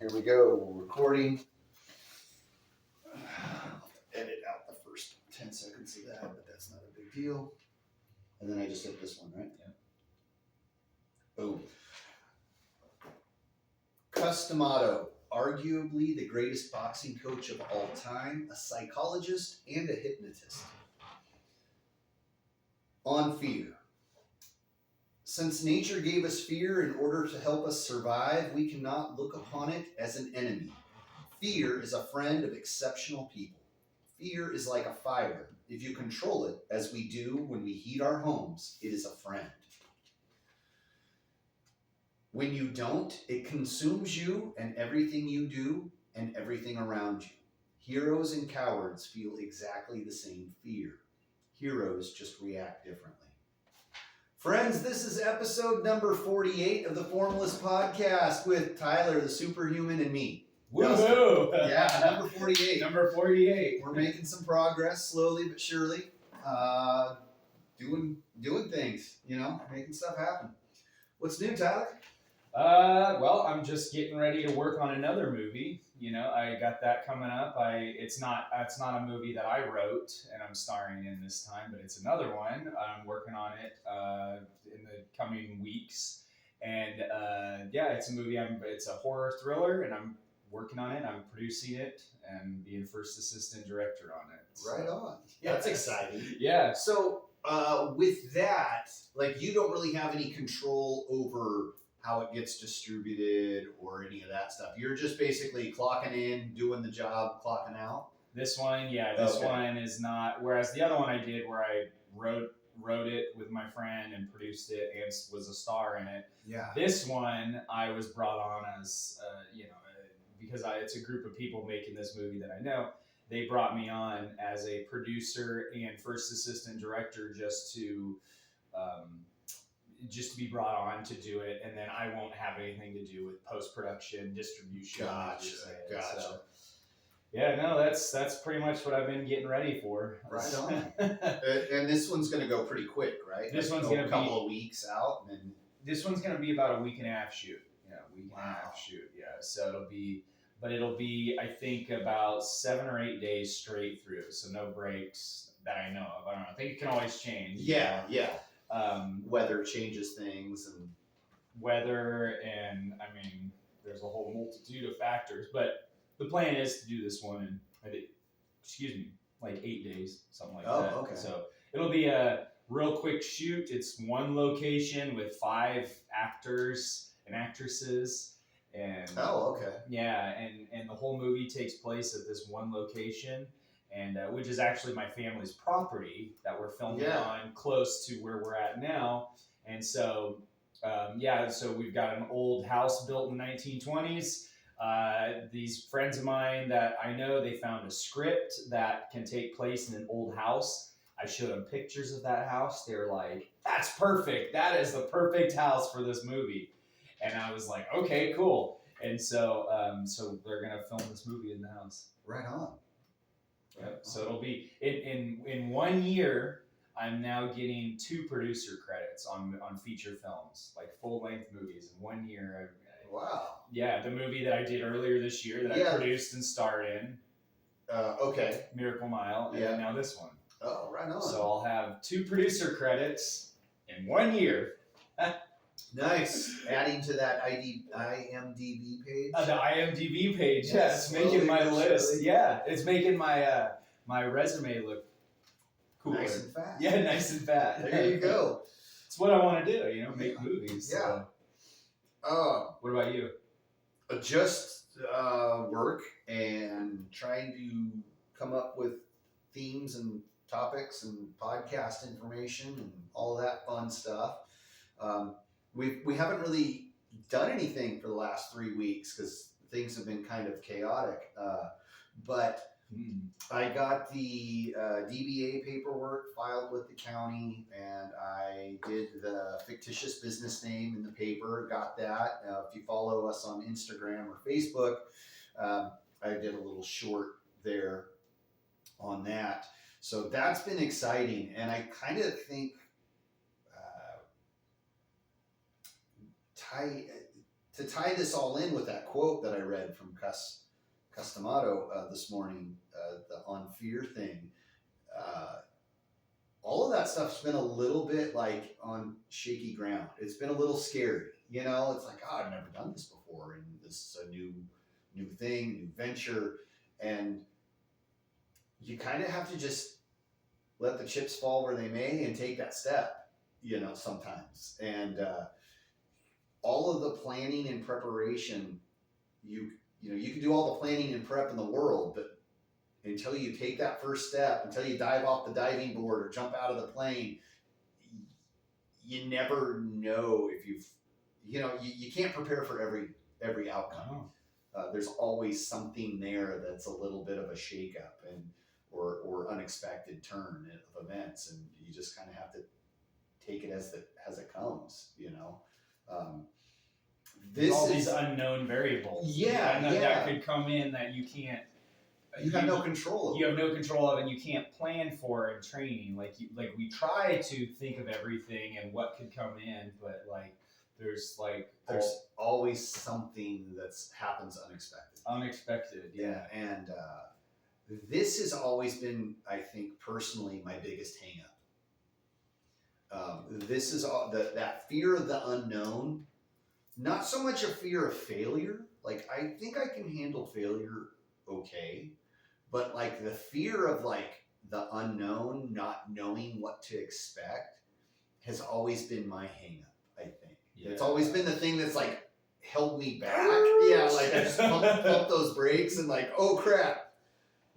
Here we go. Recording. Edit out the first 10 seconds of that, but that's not a big deal. And then I just hit this one, right? Yeah. Boom. Customato, arguably the greatest boxing coach of all time, a psychologist and a hypnotist. On fear. Since nature gave us fear in order to help us survive, we cannot look upon it as an enemy. Fear is a friend of exceptional people. Fear is like a fire. If you control it, as we do when we heat our homes, it is a friend. When you don't, it consumes you and everything you do and everything around you. Heroes and cowards feel exactly the same fear. Heroes just react differently. Friends, this is episode number 48 of the Formless Podcast with Tyler, the superhuman, and me. Woohoo! Yeah, number 48. Number 48. We're making some progress, slowly but surely. Doing things, making stuff happen. What's new, Tyler? Well, I'm just getting ready to work on another movie. I got that coming up. It's not a movie that I wrote and I'm starring in this time, but it's another one. I'm working on it in the coming weeks, and it's a movie. It's a horror thriller, and I'm working on it. I'm producing it and being first assistant director on it. So, right on. Yeah, that's exciting. Yeah. So with that, you don't really have any control over how it gets distributed or any of that stuff. You're just basically clocking in, doing the job, clocking out. This one is not. Whereas the other one I did, where I wrote it with my friend and produced it and was a star in it. Yeah. This one I was brought on as, because it's a group of people making this movie that I know. They brought me on as a producer and first assistant director just to be brought on to do it, and then I won't have anything to do with post-production, distribution. Gotcha. So, yeah, no, that's pretty much what I've been getting ready for. Right on. And this one's going to go pretty quick, right? This one's going to be a couple of weeks out, and this one's going to be about a week and a half shoot. Week Wow. and a half shoot. Yeah, so it'll be I think about 7 or 8 days straight through, so no breaks that I know of. I don't know. I think it can always change. Yeah. Weather changes things, and there's a whole multitude of factors, but the plan is to do this one in, I think, 8 days, something like that. Oh, okay. So it'll be a real quick shoot. It's one location with 5 actors and actresses, and okay. Yeah, and the whole movie takes place at this one location. And which is actually my family's property that we're filming on, close to where we're at now. And so, so we've got an old house built in the 1920s. These friends of mine that I know, they found a script that can take place in an old house. I showed them pictures of that house. They were like, "That's perfect. That is the perfect house for this movie." And I was like, "Okay, cool." And so, they're gonna film this movie in the house. Right on. Yep. So it'll be in 1 year. I'm now getting 2 producer credits on feature films, like full length movies. In 1 year, Wow. Yeah, the movie that I did earlier this year that I produced and starred in. Okay. Miracle Mile, and now this one. Oh, right on. So I'll have 2 producer credits in 1 year. Nice. Adding to that IMDb page. The IMDb page, yes, making my list. Surely. Yeah, it's making my my resume look cooler. Nice and fat. Yeah, nice and fat. There you go. It's what I want to do, make movies. Yeah. What about you? Just work and trying to come up with themes and topics and podcast information and all of that fun stuff. We haven't really done anything for the last 3 weeks because things have been kind of chaotic. But I got the DBA paperwork filed with the county, and I did the fictitious business name in the paper, got that. If you follow us on Instagram or Facebook, I did a little short there on that. So that's been exciting, and I kind of think to tie this all in with that quote that I read from Customato this morning, the on fear thing, all of that stuff's been a little bit like on shaky ground. It's been a little scary. You know, it's like, oh, I've never done this before, and this is a new thing, new venture, and you kind of have to just let the chips fall where they may and take that step, you know, sometimes. And all of the planning and preparation, you can do all the planning and prep in the world, but until you take that first step, until you dive off the diving board or jump out of the plane, you never know if you can't prepare for every outcome. There's always something there that's a little bit of a shakeup or unexpected turn of events, and you just kind of have to take it as it comes. You know, There's all these unknown variables. That could come in that you can't. You have no control. You have no control of, and you can't plan for in training. Like we try to think of everything and what could come in, but there's always something that happens unexpected. Unexpected, yeah. And this has always been, I think, personally, my biggest hang-up. This is that fear of the unknown. Not so much a fear of failure. Like, I think I can handle failure okay, but like the fear of like the unknown, not knowing what to expect, has always been my hang-up, I think. Yeah. It's always been the thing that's like held me back. Yeah, like I just pump those brakes and like, oh crap,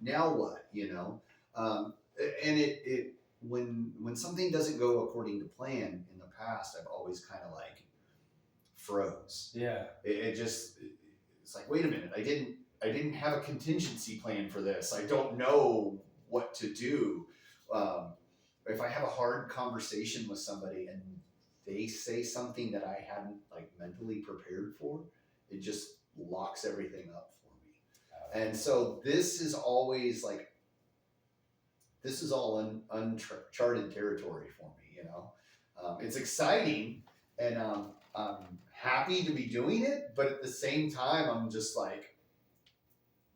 now what? You know, and it when something doesn't go according to plan in the past, I've always kind of like froze. Yeah, it's like, wait a minute, I didn't have a contingency plan for this. I don't know what to do. If I have a hard conversation with somebody and they say something that I hadn't like mentally prepared for, it just locks everything up for me. And so this is always like, this is all uncharted territory for me, you know. It's exciting, and I'm happy to be doing it, but at the same time, I'm just like,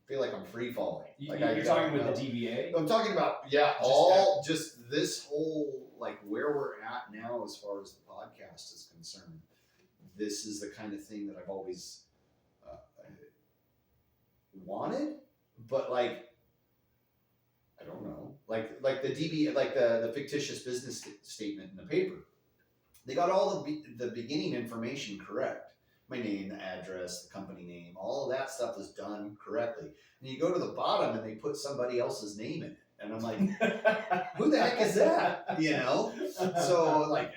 feel like I'm free falling. Like you're talking with the DBA? I'm talking about, just this whole, like where we're at now as far as the podcast is concerned. This is the kind of thing that I've always wanted, but like, I don't know, like the DBA, like the fictitious business statement in the paper. They got all the beginning information correct. My name, the address, the company name, all of that stuff is done correctly. And you go to the bottom and they put somebody else's name in it. And I'm like, who the heck is that? You know? So like,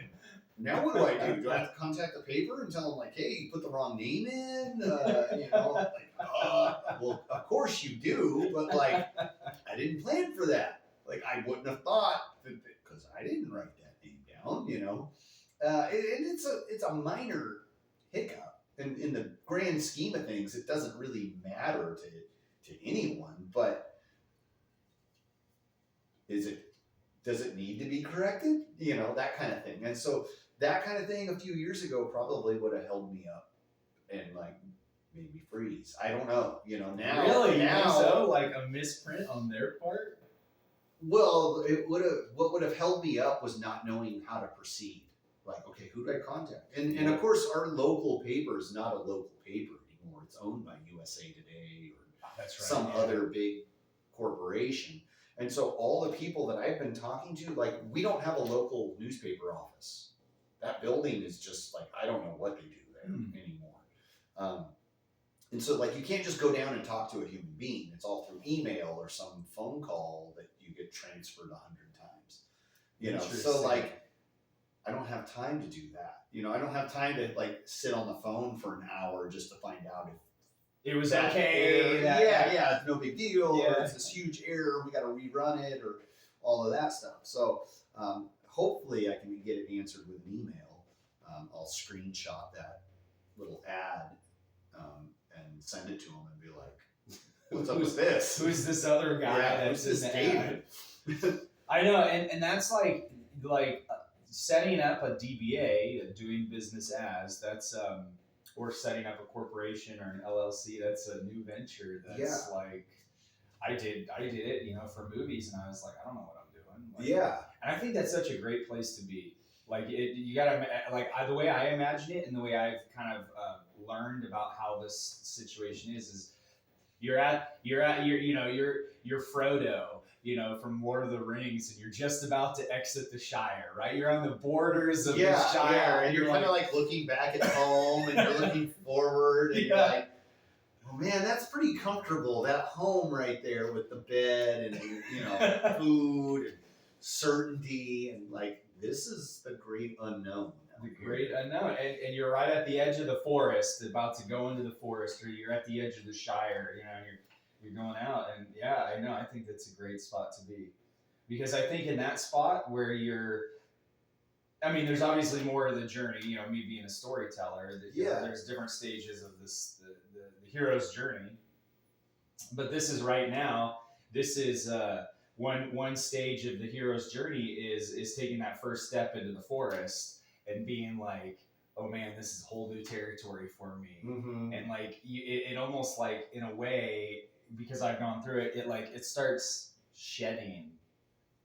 now what do I do? Do I have to contact the paper and tell them like, hey, you put the wrong name in? You know, like, well, of course you do, but like, I didn't plan for that. Like, I wouldn't have thought, because I didn't write that name down, you know? And it's a minor hiccup. In the grand scheme of things, it doesn't really matter to anyone, but does it need to be corrected? You know, that kind of thing. And so that kind of thing a few years ago probably would have held me up and like made me freeze. I don't know. You know, now really now so like a misprint on their part. Well, what would have held me up was not knowing how to proceed. Like, okay, who do I contact? And of course, our local paper is not a local paper anymore. It's owned by USA Today or some other big corporation. And so all the people that I've been talking to, like, we don't have a local newspaper office. That building is just like, I don't know what they do there anymore. And so like, you can't just go down and talk to a human being. It's all through email or some phone call that you get transferred 100 times. You know, so like, I don't have time to do that. You know, I don't have time to like sit on the phone for an hour just to find out if it was okay. It's no big deal. Or it's this huge error. We got to rerun it or all of that stuff. So hopefully I can get it answered with an email. I'll screenshot that little ad and send it to them and be like, what's up with this? Who's this other guy? That's this David? I know. And that's like setting up a DBA, doing business as, that's or setting up a corporation or an LLC. That's a new venture. That's like I did it, for movies, and I was like, I don't know what I'm doing. Like, and I think that's such a great place to be. Like you gotta the way I imagine it, and the way I've kind of learned about how this situation is you're Frodo, from Lord of the Rings, and you're just about to exit the Shire, right? You're on the borders of the Shire, and you're kind of like looking back at home, and you're looking forward, and you're like, oh man, that's pretty comfortable. That home right there with the bed and food and certainty, and like this is the great unknown. The great unknown, and you're right at the edge of the forest, about to go into the forest, or you're at the edge of the Shire, and you're going out, and I know. I think that's a great spot to be, because I think in that spot where there's obviously more of the journey. Me being a storyteller, there's different stages of this the hero's journey, but this is right now. This is one stage of the hero's journey is taking that first step into the forest. And being like, oh man, this is whole new territory for me. Mm-hmm. And like, it almost like, in a way, because I've gone through it, it starts shedding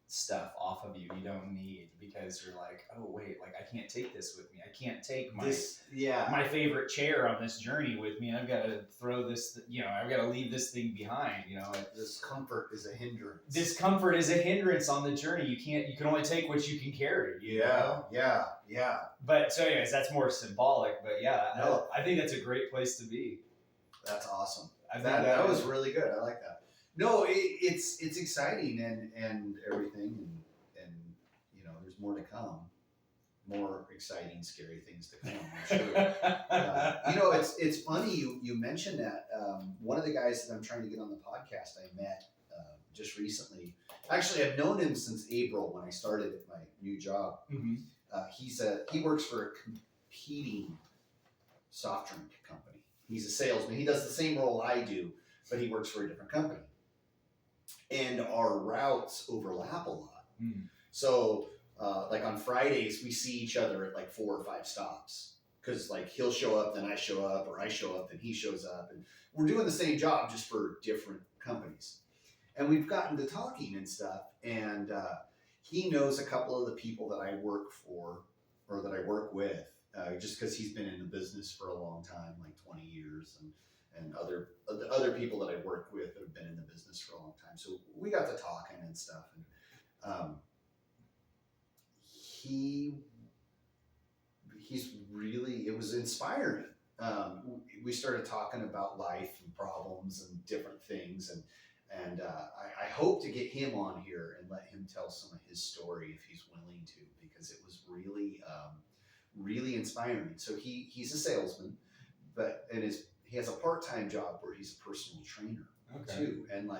stuff off of you don't need, because you're like, oh wait, like I can't take this with me. I can't take my favorite chair on this journey with me. I've got to throw this, I've got to leave this thing behind, Discomfort is a hindrance. Discomfort is a hindrance on the journey. You can only take what you can carry. Yeah. But so anyways, that's more symbolic, but I think that's a great place to be. That's awesome. That was really good. I like that. No, it's exciting and everything, and there's more to come, more exciting, scary things to come. I'm sure. It's funny you mentioned that. One of the guys that I'm trying to get on the podcast, I met just recently. Actually, I've known him since April when I started at my new job. Mm-hmm. He works for a competing soft drink company. He's a salesman. He does the same role I do, but he works for a different company. And our routes overlap a lot. Mm. So, like on Fridays, we see each other at like 4 or 5 stops. Because like he'll show up, then I show up, or I show up, then he shows up. And we're doing the same job, just for different companies. And we've gotten to talking and stuff. And he knows a couple of the people that I work for, or that I work with, just because he's been in the business for a long time, like 20 years. And other people that I work with that have been in the business for a long time. So we got to talking and stuff. And it was inspiring. We started talking about life and problems and different things. And I hope to get him on here and let him tell some of his story if he's willing to, because it was really, really inspiring. So he's a salesman, he has a part-time job where he's a personal trainer too. And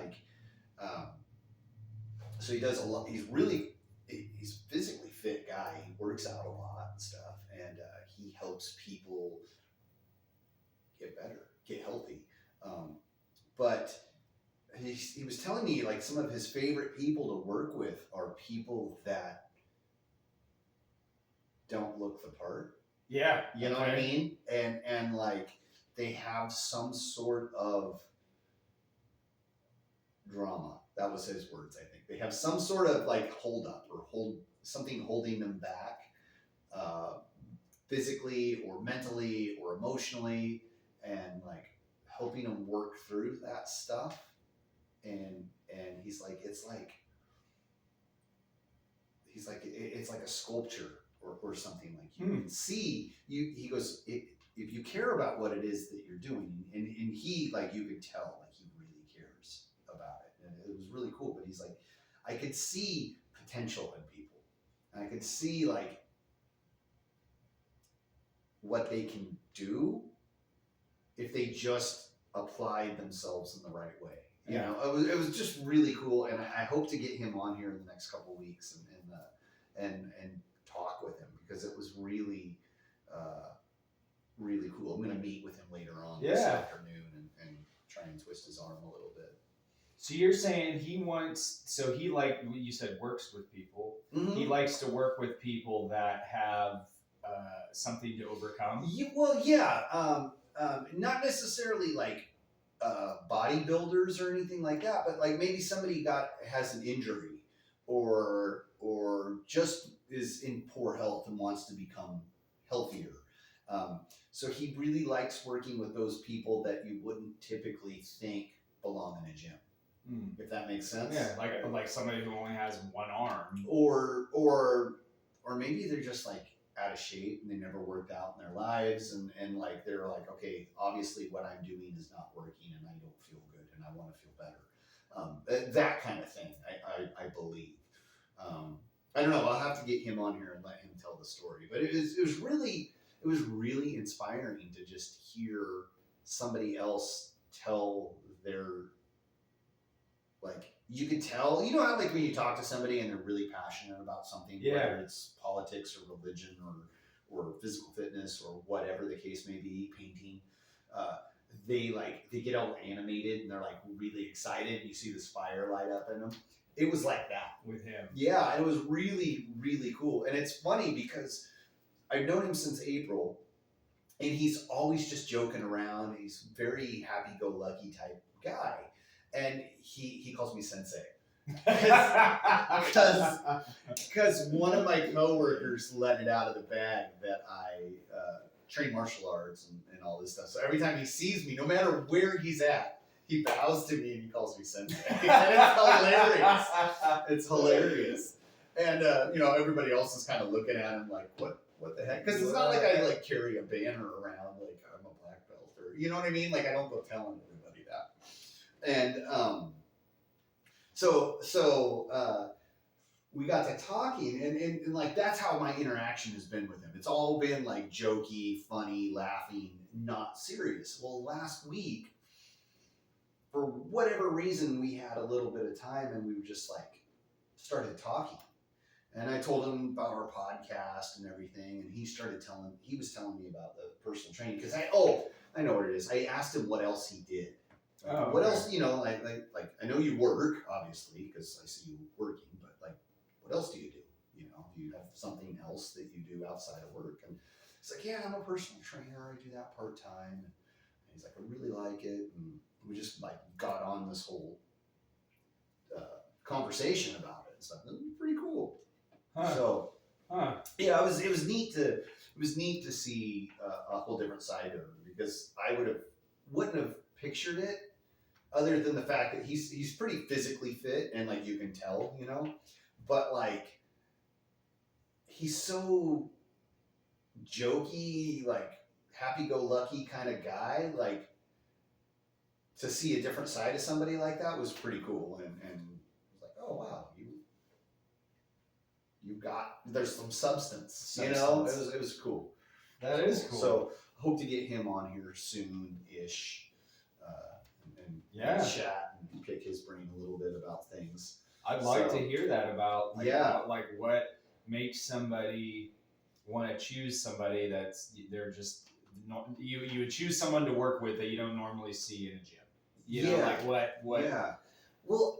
so he does a lot. He's a physically fit guy. He works out a lot and stuff. And he helps people get better, get healthy. But he was telling me like some of his favorite people to work with are people that don't look the part. Yeah. You know what I mean? And like, they have some sort of drama. That was his words, I think. They have some sort of like hold up or something holding them back, physically or mentally or emotionally, and like helping them work through that stuff. And he's like, it's like a sculpture or something. Like you can see he goes, if you care about what it is that you're doing, and he, like, you could tell, like, he really cares about it. And it was really cool. But he's like, I could see potential in people. And I could see, like, what they can do if they just applied themselves in the right way. You know, it was just really cool. And I hope to get him on here in the next couple of weeks and talk with him, because it was really, really cool. I'm going to meet with him later on this afternoon and try and twist his arm a little bit. So you're saying he, like you said, works with people. Mm-hmm. He likes to work with people that have something to overcome? Not necessarily like bodybuilders or anything like that, but like maybe somebody has an injury or just is in poor health and wants to become healthier. So he really likes working with those people that you wouldn't typically think belong in a gym. If that makes sense. Yeah, like somebody who only has one arm, or maybe they're just like out of shape and they never worked out in their lives, and like they're like, okay, obviously what I'm doing is not working and I don't feel good and I want to feel better. That kind of thing, I believe. I don't know. I'll have to get him on here and let him tell the story. But it was really inspiring to just hear somebody else tell their, like, you could tell, you know how like when you talk to somebody and they're really passionate about something, whether it's politics or religion or physical fitness or whatever the case may be, painting, they get all animated and they're like really excited. You see this fire light up in them. It was like that with him. Yeah, it was really, really cool. And it's funny because I've known him since April, and he's always just joking around. He's very happy-go-lucky type guy. And he calls me sensei. Because one of my coworkers let it out of the bag that I train martial arts and all this stuff. So every time he sees me, no matter where he's at, he bows to me and he calls me sensei. And it's hilarious. It's hilarious. And everybody else is kind of looking at him like, what the heck? Because it's not like I like carry a banner around like I'm a black belt, or you know what I mean? Like I don't go telling everybody that. And so we got to talking, and like that's how my interaction has been with him. It's all been like jokey, funny, laughing, not serious. Well, last week, for whatever reason, we had a little bit of time, and we just like started talking. And I told him about our podcast and everything, and he was telling me about the personal training, because I know what it is. I asked him what else he did. Like, what else, like I know you work, obviously, because I see you working, but like, what else do you do? Do you have something else that you do outside of work? And he's like, yeah, I'm a personal trainer. I do that part-time. And he's like, I really like it. And we just like got on this whole conversation about it and stuff. It was pretty cool. So, yeah, it was neat to see a whole different side of him, because I wouldn't have pictured it, other than the fact that he's pretty physically fit, and like you can tell, but like he's so jokey, like happy-go-lucky kind of guy. Like to see a different side of somebody like that was pretty cool, and like, oh wow, there's some substance. It was cool. That is cool. So hope to get him on here soon-ish. And chat and pick his brain a little bit about things. I'd like to hear that about what makes somebody want to choose somebody they're just not, you would choose someone to work with that you don't normally see in a gym. You know, like what? Yeah. Well,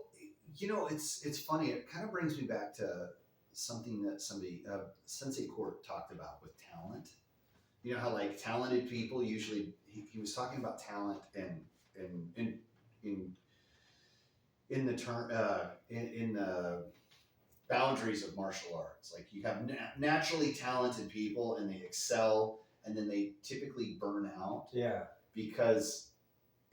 it's funny. It kind of brings me back to something that Sensei Court talked about with talent. You know how like talented people usually, he was talking about talent and in the term in the boundaries of martial arts. Like you have naturally talented people and they excel, and then they typically burn out. Yeah. Because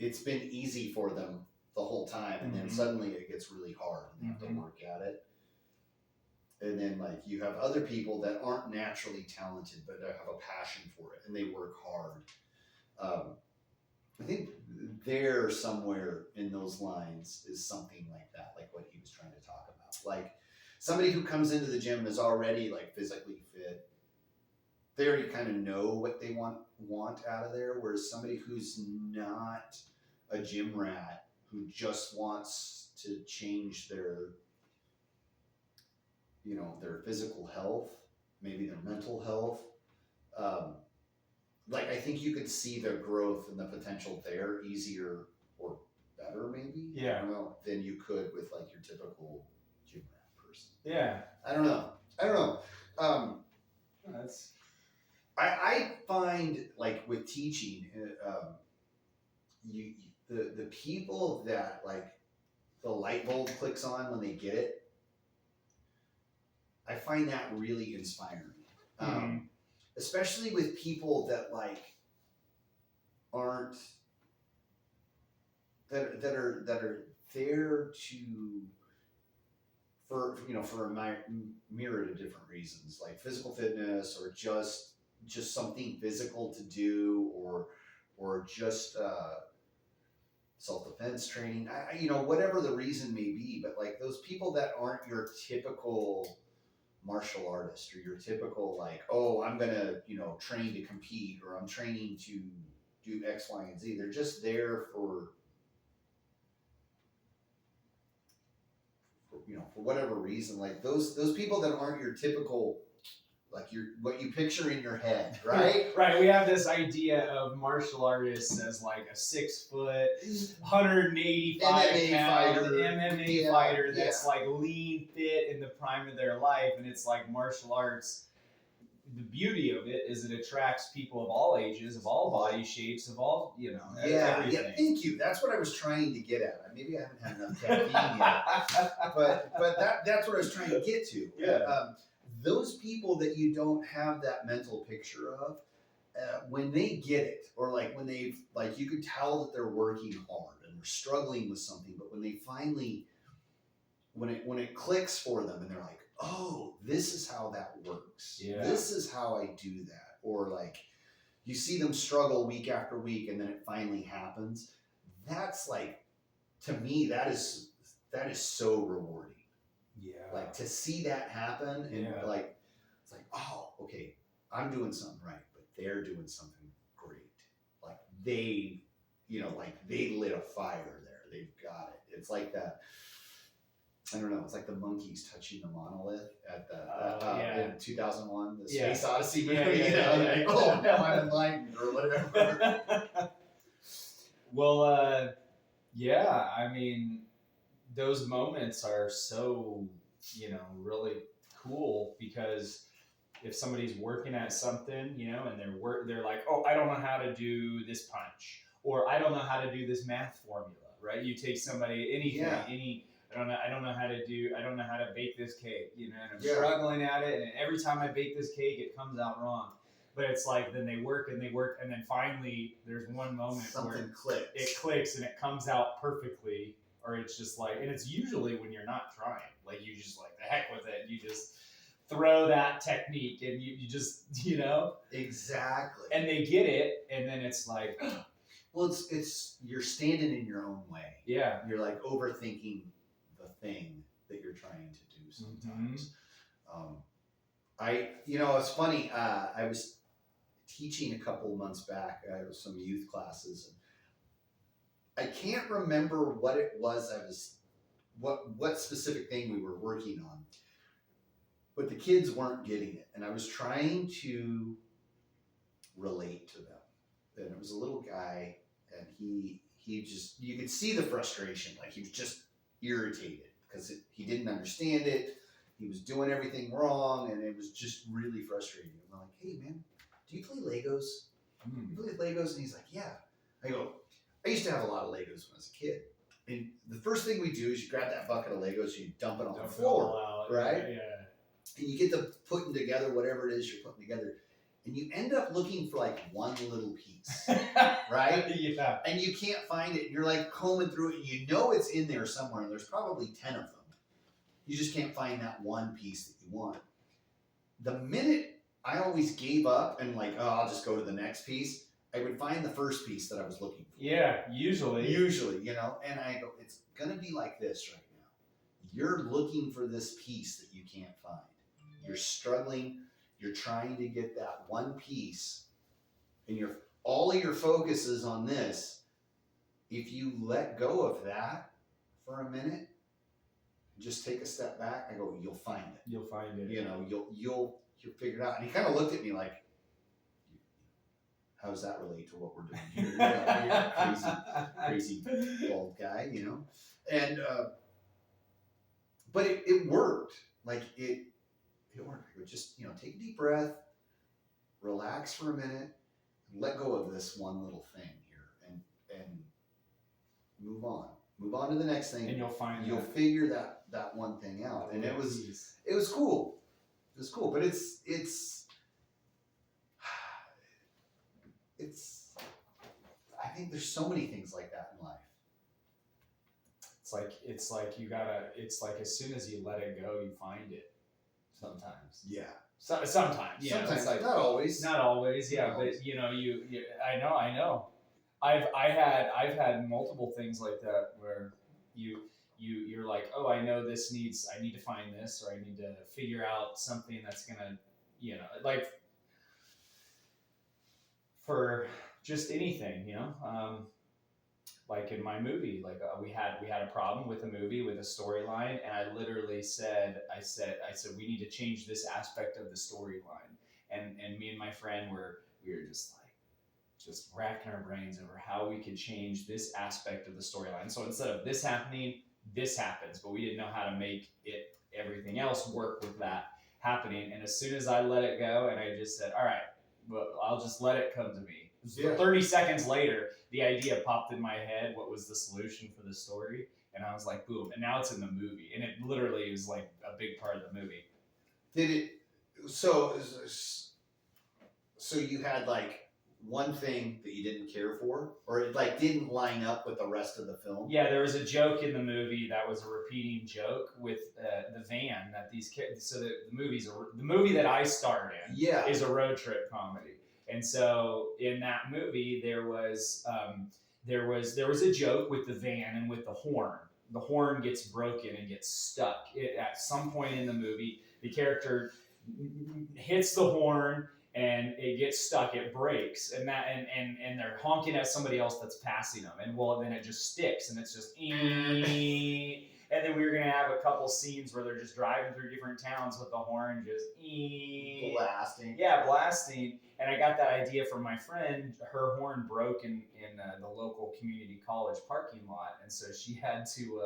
it's been easy for them the whole time, and then suddenly it gets really hard and they have to work at it. And then like you have other people that aren't naturally talented but have a passion for it and they work hard. I think there somewhere in those lines is something like that, like what he was trying to talk about. Like somebody who comes into the gym is already like physically fit. They already kind of know what they want out of there, whereas somebody who's not a gym rat, who just wants to change their physical health, maybe their mental health, like I think you could see the growth and the potential there easier or better, maybe. Yeah. I don't know, than you could with like your typical gym rat person. Yeah. I don't know. I find like with teaching, the people that like the light bulb clicks on when they get it, I find that really inspiring. Especially with people that like aren't that are there to for a myriad of different reasons, like physical fitness or just something physical to do, or just self-defense training, whatever the reason may be. But like those people that aren't your typical martial artist, or your typical like, oh, I'm gonna train to compete, or I'm training to do X, Y, and Z. They're just there for for whatever reason. Like those people that aren't your typical, like what you picture in your head, right? Right. We have this idea of martial artists as like a 6 foot, 185 pound MMA fighter that's like lean, fit, in the prime of their life, and it's like martial arts. The beauty of it is it attracts people of all ages, of all body shapes, of all everything. Yeah. Thank you. That's what I was trying to get at. Maybe I haven't had enough caffeine yet, but that's what I was trying to get to. Yeah. Those people that you don't have that mental picture of, when they get it, or like when they've like, you could tell that they're working hard and they're struggling with something, but when they finally, when it clicks for them, and they're like, oh, this is how that works. Yeah. This is how I do that. Or like you see them struggle week after week, and then it finally happens. That's like, to me, that is so rewarding. Yeah. Like to see that happen, and like, it's like, oh, okay, I'm doing something right, but they're doing something great. Like they lit a fire there. They've got it. It's like that. I don't know. It's like the monkeys touching the monolith at the in 2001, the Space Odyssey movie. Oh, now I'm enlightened, or whatever. Well, yeah. I mean, those moments are so really cool, because if somebody's working at something, and they're like, oh, I don't know how to do this punch, or I don't know how to do this math formula, right? You take somebody, anything, I don't know how to bake this cake, and I'm struggling at it, and every time I bake this cake, it comes out wrong. But it's like, then they work, and then finally there's one moment where it clicks and it comes out perfectly, or it's just like, and it's usually when you're not trying, like you just like, the heck with it, you just throw that technique, and you just, Exactly. And they get it, and then it's like, well, it's you're standing in your own way. Yeah. You're like overthinking the thing that you're trying to do sometimes. It's funny. I was teaching a couple of months back. I was some youth classes, and I can't remember what it was. What specific thing we were working on, but the kids weren't getting it, and I was trying to relate to them. And it was a little guy, and he just, you could see the frustration, like he was just irritated because he didn't understand it. He was doing everything wrong, and it was just really frustrating. I'm like, hey man, do you play Legos? You play Legos? And he's like, yeah. I go, I used to have a lot of Legos when I was a kid. And the first thing we do is you grab that bucket of Legos, you dump it on the floor, right? Yeah. And you get to putting together whatever it is you're putting together. And you end up looking for like one little piece, right? Yeah. And you can't find it. You're like combing through it, and it's in there somewhere, and there's probably 10 of them. You just can't find that one piece that you want. The minute I always gave up and like, oh, I'll just go to the next piece, I would find the first piece that I was looking for. Yeah, usually, and I go, it's going to be like this right now. You're looking for this piece that you can't find. You're struggling. You're trying to get that one piece, and all of your focus is on this. If you let go of that for a minute, just take a step back, I go, you'll find it. You'll find it. You'll figure it out. And he kind of looked at me like, how does that relate to what we're doing here? You're crazy bald guy, And but it worked. Like it worked. I would just take a deep breath, relax for a minute, let go of this one little thing here, and move on. Move on to the next thing, and you'll figure that one thing out. And it was cool. It was cool, but it's I think there's so many things like that in life. It's like you gotta. It's like as soon as you let it go, you find it. Sometimes. Yeah. Sometimes. Yeah. Sometimes. Like, not always. Not always. Yeah. Not But always. you know, I know. I've had multiple things like that where you're like, oh, I know I need to find this, or I need to figure out something that's gonna, like for just anything, like in my movie, like we had a problem with a movie with a storyline, and I literally said we need to change this aspect of the storyline, and me and my friend we were just racking our brains over how we could change this aspect of the storyline. So instead of this happening, this happens, but we didn't know how to make everything else work with that happening. And as soon as I let it go, and I just said, all right, well, I'll just let it come to me. Yeah. 30 seconds later, the idea popped in my head. What was the solution for the story? And I was like, boom. And now it's in the movie. And it literally is like a big part of the movie. Did it, so you had like one thing that you didn't care for, or it like didn't line up with the rest of the film? Yeah, there was a joke in the movie that was a repeating joke with the van that these kids. So the movie that I starred in is a road trip comedy, and so in that movie there was a joke with the van and with the horn. The horn gets broken and gets stuck. At some point in the movie, the character hits the horn and it gets stuck, it breaks, and they're honking at somebody else that's passing them, and then it just sticks, and it's just and then we were gonna have a couple scenes where they're just driving through different towns with the horn just blasting. Yeah, blasting. And I got that idea from my friend. Her horn broke in the local community college parking lot, and so she had to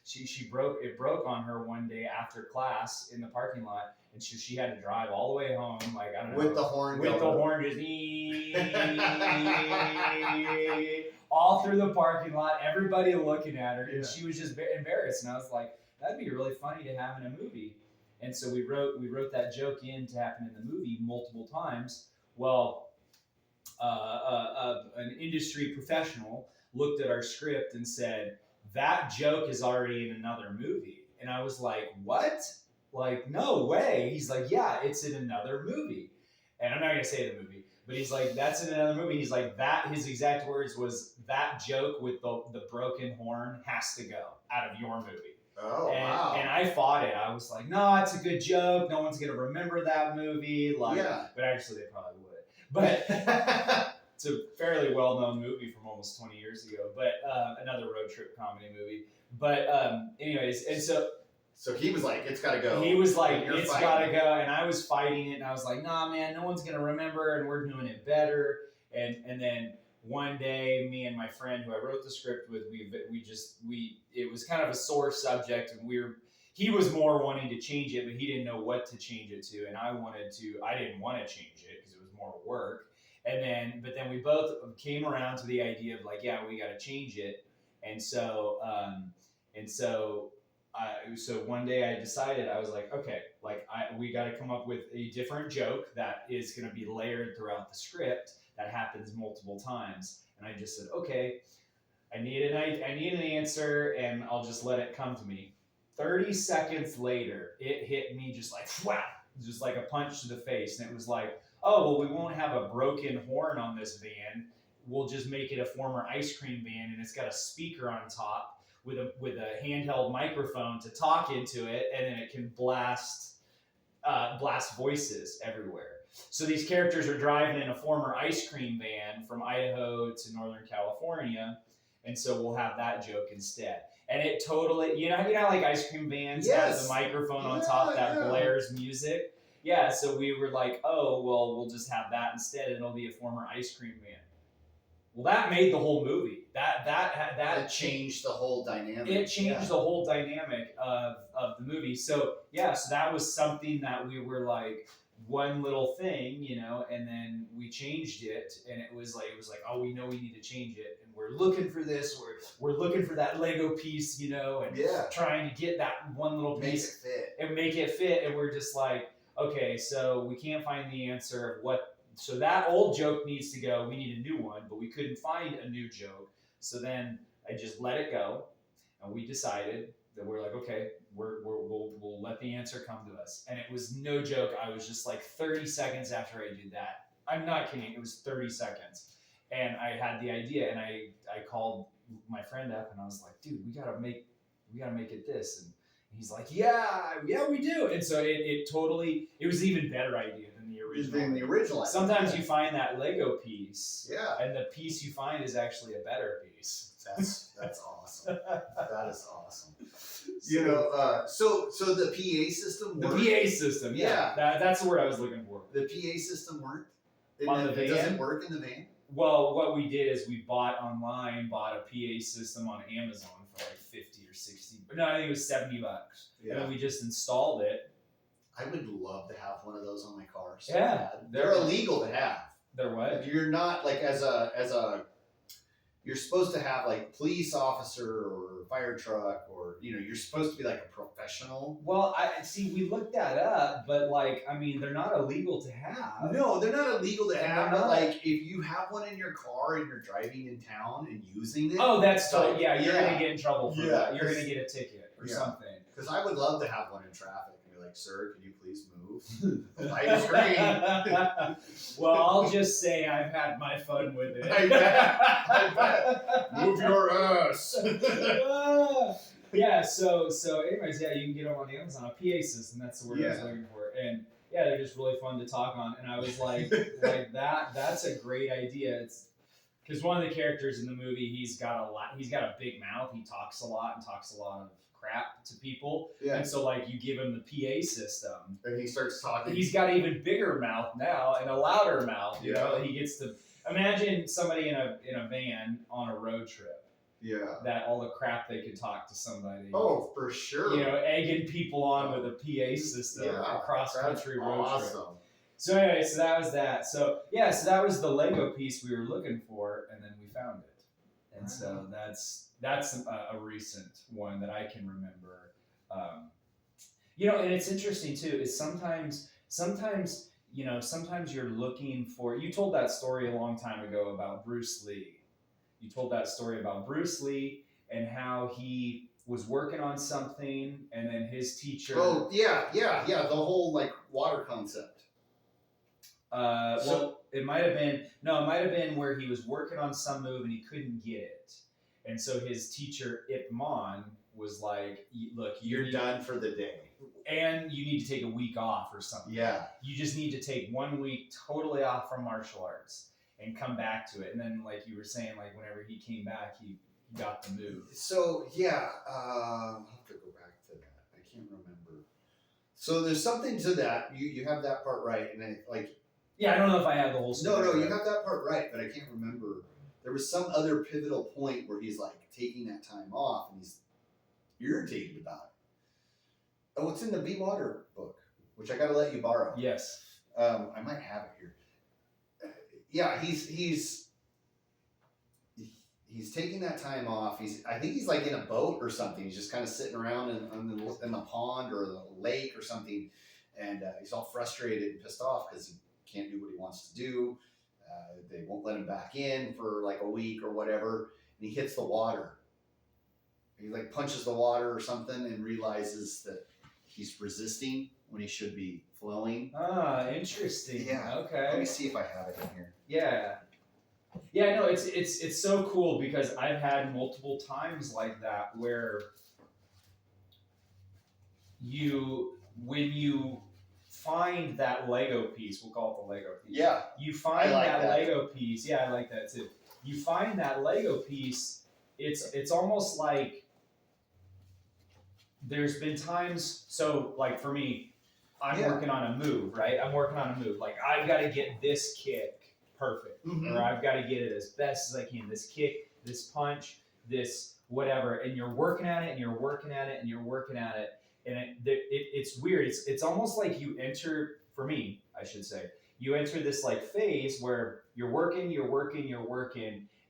she broke on her one day after class in the parking lot. And she had to drive all the way home, like, I don't know. With the horn just all through the parking lot, everybody looking at her, and she was just embarrassed. And I was like, that'd be really funny to have in a movie. And so we wrote that joke in to happen in the movie multiple times. Well, an industry professional looked at our script and said, that joke is already in another movie. And I was like, what? Like, no way. He's like, yeah, it's in another movie. And I'm not going to say the movie, but he's like, that's in another movie. He's like, his exact words was, that joke with the broken horn has to go out of your movie. Oh, wow. And I fought it. I was like, no, it's a good joke. No one's going to remember that movie. But actually they probably would. But it's a fairly well-known movie from almost 20 years ago, but another road trip comedy movie. But anyways, and so he was like, it's got to go. He was like, it's got to go. And I was fighting it. And I was like, nah, man, no one's going to remember. And we're doing it better. And then one day, me and my friend who I wrote the script with, it was kind of a sore subject. And he was more wanting to change it, but he didn't know what to change it to. And I didn't want to change it because it was more work. But then we both came around to the idea of like, yeah, we got to change it. So one day I decided, I was like, okay, we got to come up with a different joke that is going to be layered throughout the script that happens multiple times. And I just said, okay, I need an answer, and I'll just let it come to me. 30 seconds later, it hit me just like whap, just like a punch to the face, and it was like, oh, well, we won't have a broken horn on this van. We'll just make it a former ice cream van, and it's got a speaker on top with a handheld microphone to talk into it, and then it can blast voices everywhere. So these characters are driving in a former ice cream van from Idaho to Northern California, and so we'll have that joke instead. And it totally, you know like ice cream vans have the microphone on top that blares music? Yeah, so we were like, oh, well, we'll just have that instead, and it'll be a former ice cream van. Well, that made the whole movie. That changed the whole dynamic. It changed the whole dynamic of the movie. So that was something that we were like, one little thing, and then we changed it, and it was like, oh, we know we need to change it, and we're looking for this, we're looking for that Lego piece, and trying to get that one little piece and make it fit, and we're just like, okay, so we can't find the answer of what. So that old joke needs to go. We need a new one, but we couldn't find a new joke. So then I just let it go, and we decided that we're like, okay, we'll let the answer come to us. And it was no joke. I was just like 30 seconds after I did that. I'm not kidding. It was 30 seconds. And I had the idea, and I called my friend up, and I was like, dude, we gotta make it this. And he's like, yeah, we do. And so it was an even better idea than the original. Sometimes you find that Lego piece, and the piece you find is actually a better piece. That's awesome. That is awesome. So the PA system worked? The PA system, yeah. That's the word I was looking for. The PA system worked? On the van? Does it work in the van? Well, what we did is we bought a PA system on Amazon for like 50 or 60. But no, I think it was $70. Yeah. And then we just installed it. I would love to have one of those on my car. So yeah. They're illegal to have. They're what? You're not like you're supposed to have like police officer or fire truck, or you're supposed to be like a professional. Well, we looked that up, but they're not illegal to have. No, they're not illegal to have. But like, if you have one in your car and you're driving in town and using it, that's so. Yeah, you're gonna get in trouble for that. You're gonna get a ticket or something. Because I would love to have one in traffic and be like, "Sir, can you please move? The light is green." Well, I'll just say I've had my fun with it. I bet. Move your ass. Yeah. So anyways, you can get them on Amazon. A PA system. That's the word I was looking for. And they're just really fun to talk on. And I was like that's a great idea. It's because one of the characters in the movie, he's got a big mouth. He talks a lot and talks a lot of crap to people. Yeah. And so you give him the PA system, and he starts talking. He's got an even bigger mouth now and a louder mouth. You know, he gets to imagine somebody in a van on a road trip. Yeah. That all the crap they could talk to somebody. Oh, for sure. Egging people on with a PA system across country road trip. So anyway, so that was that. So that was the Lego piece we were looking for, and then we found it. And so that's a recent one that I can remember. And it's interesting too. Is sometimes you're looking for. You told that story a long time ago about Bruce Lee. You told that story about Bruce Lee and how he was working on something, and then his teacher. Oh yeah. The whole water concept. It might have been where he was working on some move and he couldn't get it. And so his teacher, Ip Man, was like, look, you're done for the day. And you need to take a week off or something. Yeah. You just need to take 1 week totally off from martial arts and come back to it. And then, like you were saying, whenever he came back, he got the move. So, I'll have to go back to that. I can't remember. So there's something to that. You have that part right. And I don't know if I have the whole story. No, you have that part right, but I can't remember. There was some other pivotal point where he's taking that time off and he's irritated about it. Oh, it's in the Be Water book, which I got to let you borrow. Yes. I might have it here. He's taking that time off. I think he's in a boat or something. He's just kind of sitting around in the pond or the lake or something, and he's all frustrated and pissed off because he can't do what he wants to do. They won't let him back in for a week or whatever, and he hits the water. He punches the water or something and realizes that he's resisting when he should be flowing. Ah, interesting. Yeah. Okay. Let me see if I have it in here. Yeah. Yeah, no, it's so cool because I've had multiple times like that where when you find that Lego piece, we'll call it the Lego piece. Yeah. You find that Lego piece. Yeah, I like that too. You find that Lego piece, it's almost like there's been times, so for me, I'm working on a move, right? I'm working on a move. I've got to get this kick perfect, or I've got to get it as best as I can. This kick, this punch, this whatever, and you're working at it, and you're working at it, and you're working at it, and it's weird. It's almost like you enter for me, I should say, you enter this like phase where you're working,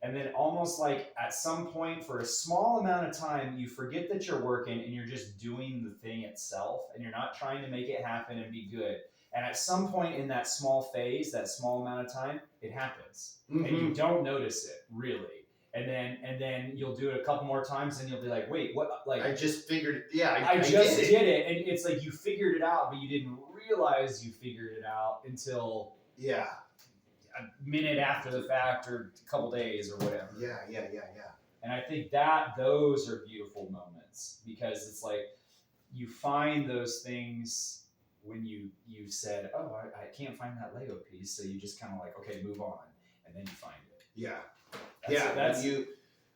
and then almost like at some point for a small amount of time, you forget that you're working and you're just doing the thing itself, and you're not trying to make it happen and be good. And at some point in that small phase, that small amount of time, it happens, and you don't notice it really. And then you'll do it a couple more times, and you'll be like, "Wait, what?" Like I just figured. Yeah, I just did it, and it's like you figured it out, but you didn't realize you figured it out until a minute after the fact, or a couple days, or whatever. Yeah. And I think that those are beautiful moments, because it's like you find those things when you said, "Oh, I can't find that Lego piece," so you just kind of like, okay, move on, and then you find it. Yeah. That's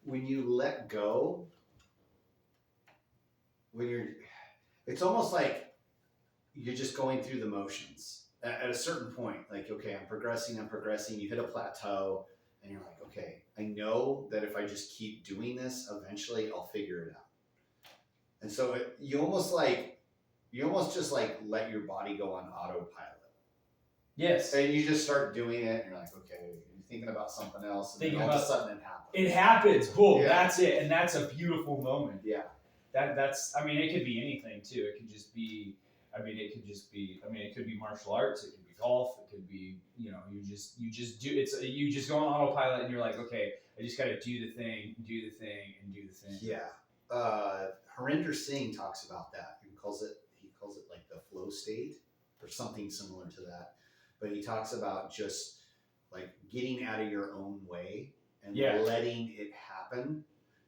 when you let go, it's almost like you're just going through the motions at a certain point. Like, okay, I'm progressing. You hit a plateau, and you're like, okay, I know that if I just keep doing this, eventually I'll figure it out. And so you almost just like let your body go on autopilot. Yes. And you just start doing it, and you're like, okay, you're thinking about something else, and then all of a sudden it happens. It happens. Boom. Yeah. That's it. And that's a beautiful moment. Yeah. That's, I mean, it could be anything too. It could just be, it could be martial arts. It could be golf. It could be, you just go on autopilot, and you're like, okay, I just got to do the thing. Yeah. Harinder Singh talks about that. He calls it like the flow state or something similar to that. But he talks about just like getting out of your own way and letting it happen,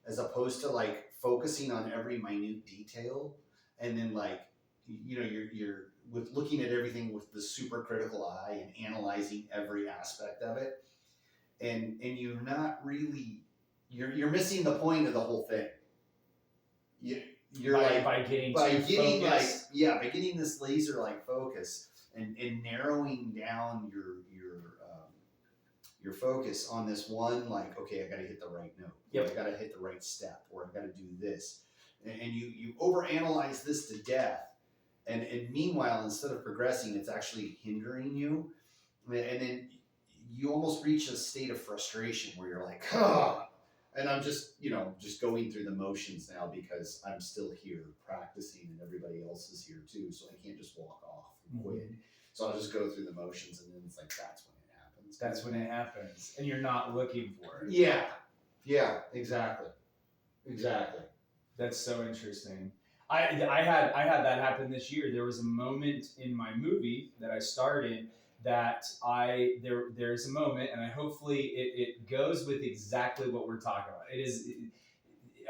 as opposed to like focusing on every minute detail, and then like, you're with looking at everything with the super critical eye and analyzing every aspect of it, and you're not really you're missing the point of the whole thing. You're by getting this laser like focus and narrowing down your focus on this one, like, okay, I got to hit the right note. Yep. I got to hit the right step, or I got to do this. And you overanalyze this to death. And meanwhile, instead of progressing, it's actually hindering you. And then you almost reach a state of frustration where you're like, and I'm just going through the motions now because I'm still here practicing and everybody else is here too. So I can't just walk off and quit. So I'll just go through the motions, and then it's like, that's when it happens. That's when it happens. And you're not looking for it. Yeah, exactly. That's so interesting. I had that happen this year. There was a moment in my movie that I started that there's a moment, and hopefully it goes with exactly what we're talking about.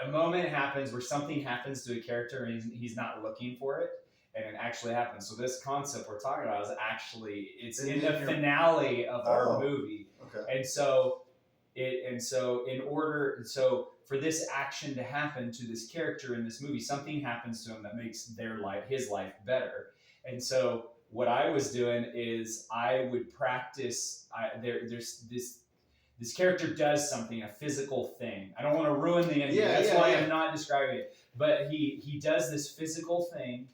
A moment happens where something happens to a character and he's not looking for it, and it actually happens. So this concept we're talking about it's in the finale of our movie. Okay. And so for this action to happen to this character in this movie, something happens to him that makes his life better. And so what I was doing is I would practice. There's this character does something, a physical thing. I don't want to ruin the ending. That's why I'm not describing it. But he does this physical thing,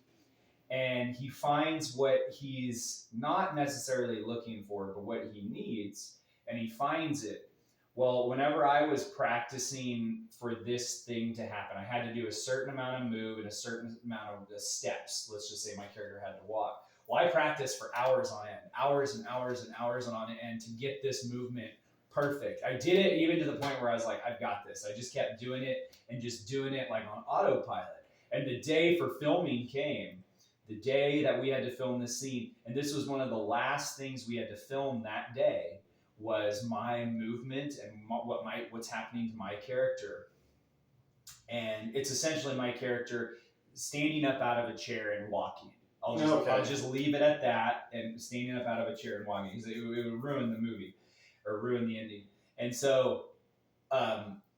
and he finds what he's not necessarily looking for, but what he needs, and he finds it. Well, whenever I was practicing for this thing to happen, I had to do a certain amount of move and a certain amount of steps. Let's just say my character had to walk. Well, I practiced for hours on end, hours and hours and hours on end to get this movement perfect. I did it even to the point where I was like, I've got this. I just kept doing it and just doing it like on autopilot. And the day for filming came, the day that we had to film this scene, and this was one of the last things we had to film that day, was my movement and what's happening to my character. And it's essentially my character standing up out of a chair and walking. I'll just leave it at that, and standing up out of a chair and walking, because it would ruin the movie or ruin the ending. And so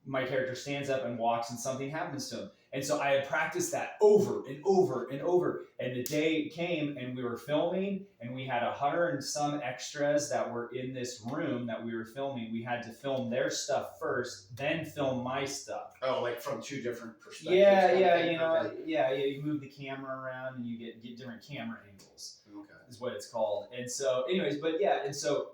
my character stands up and walks and something happens to him. And so I had practiced that over and over and over. And the day came and we were filming, and we had 100 and some extras that were in this room that we were filming. We had to film their stuff first, then film my stuff. Oh, like from two different perspectives. Yeah, you move the camera around and you get different camera angles. Okay. Is what it's called. And so anyways, and so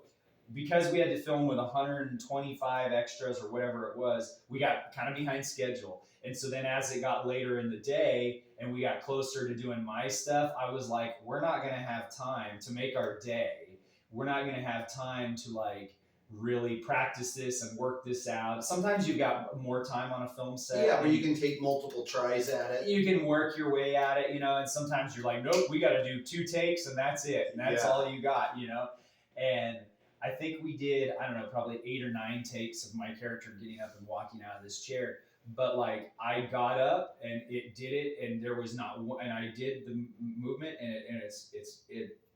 because we had to film with 125 extras or whatever it was, we got kind of behind schedule. And so then as it got later in the day and we got closer to doing my stuff, I was like, we're not going to have time to make our day. We're not going to have time to like really practice this and work this out. Sometimes you've got more time on a film set. Yeah, where you can take multiple tries at it. You can work your way at it, and sometimes you're like, nope, we got to do 2 takes and that's it. And that's all you got, And I think we did, I don't know, probably 8 or 9 takes of my character getting up and walking out of this chair. But like I got up and it did it, and there was not one, and I did the movement, and it's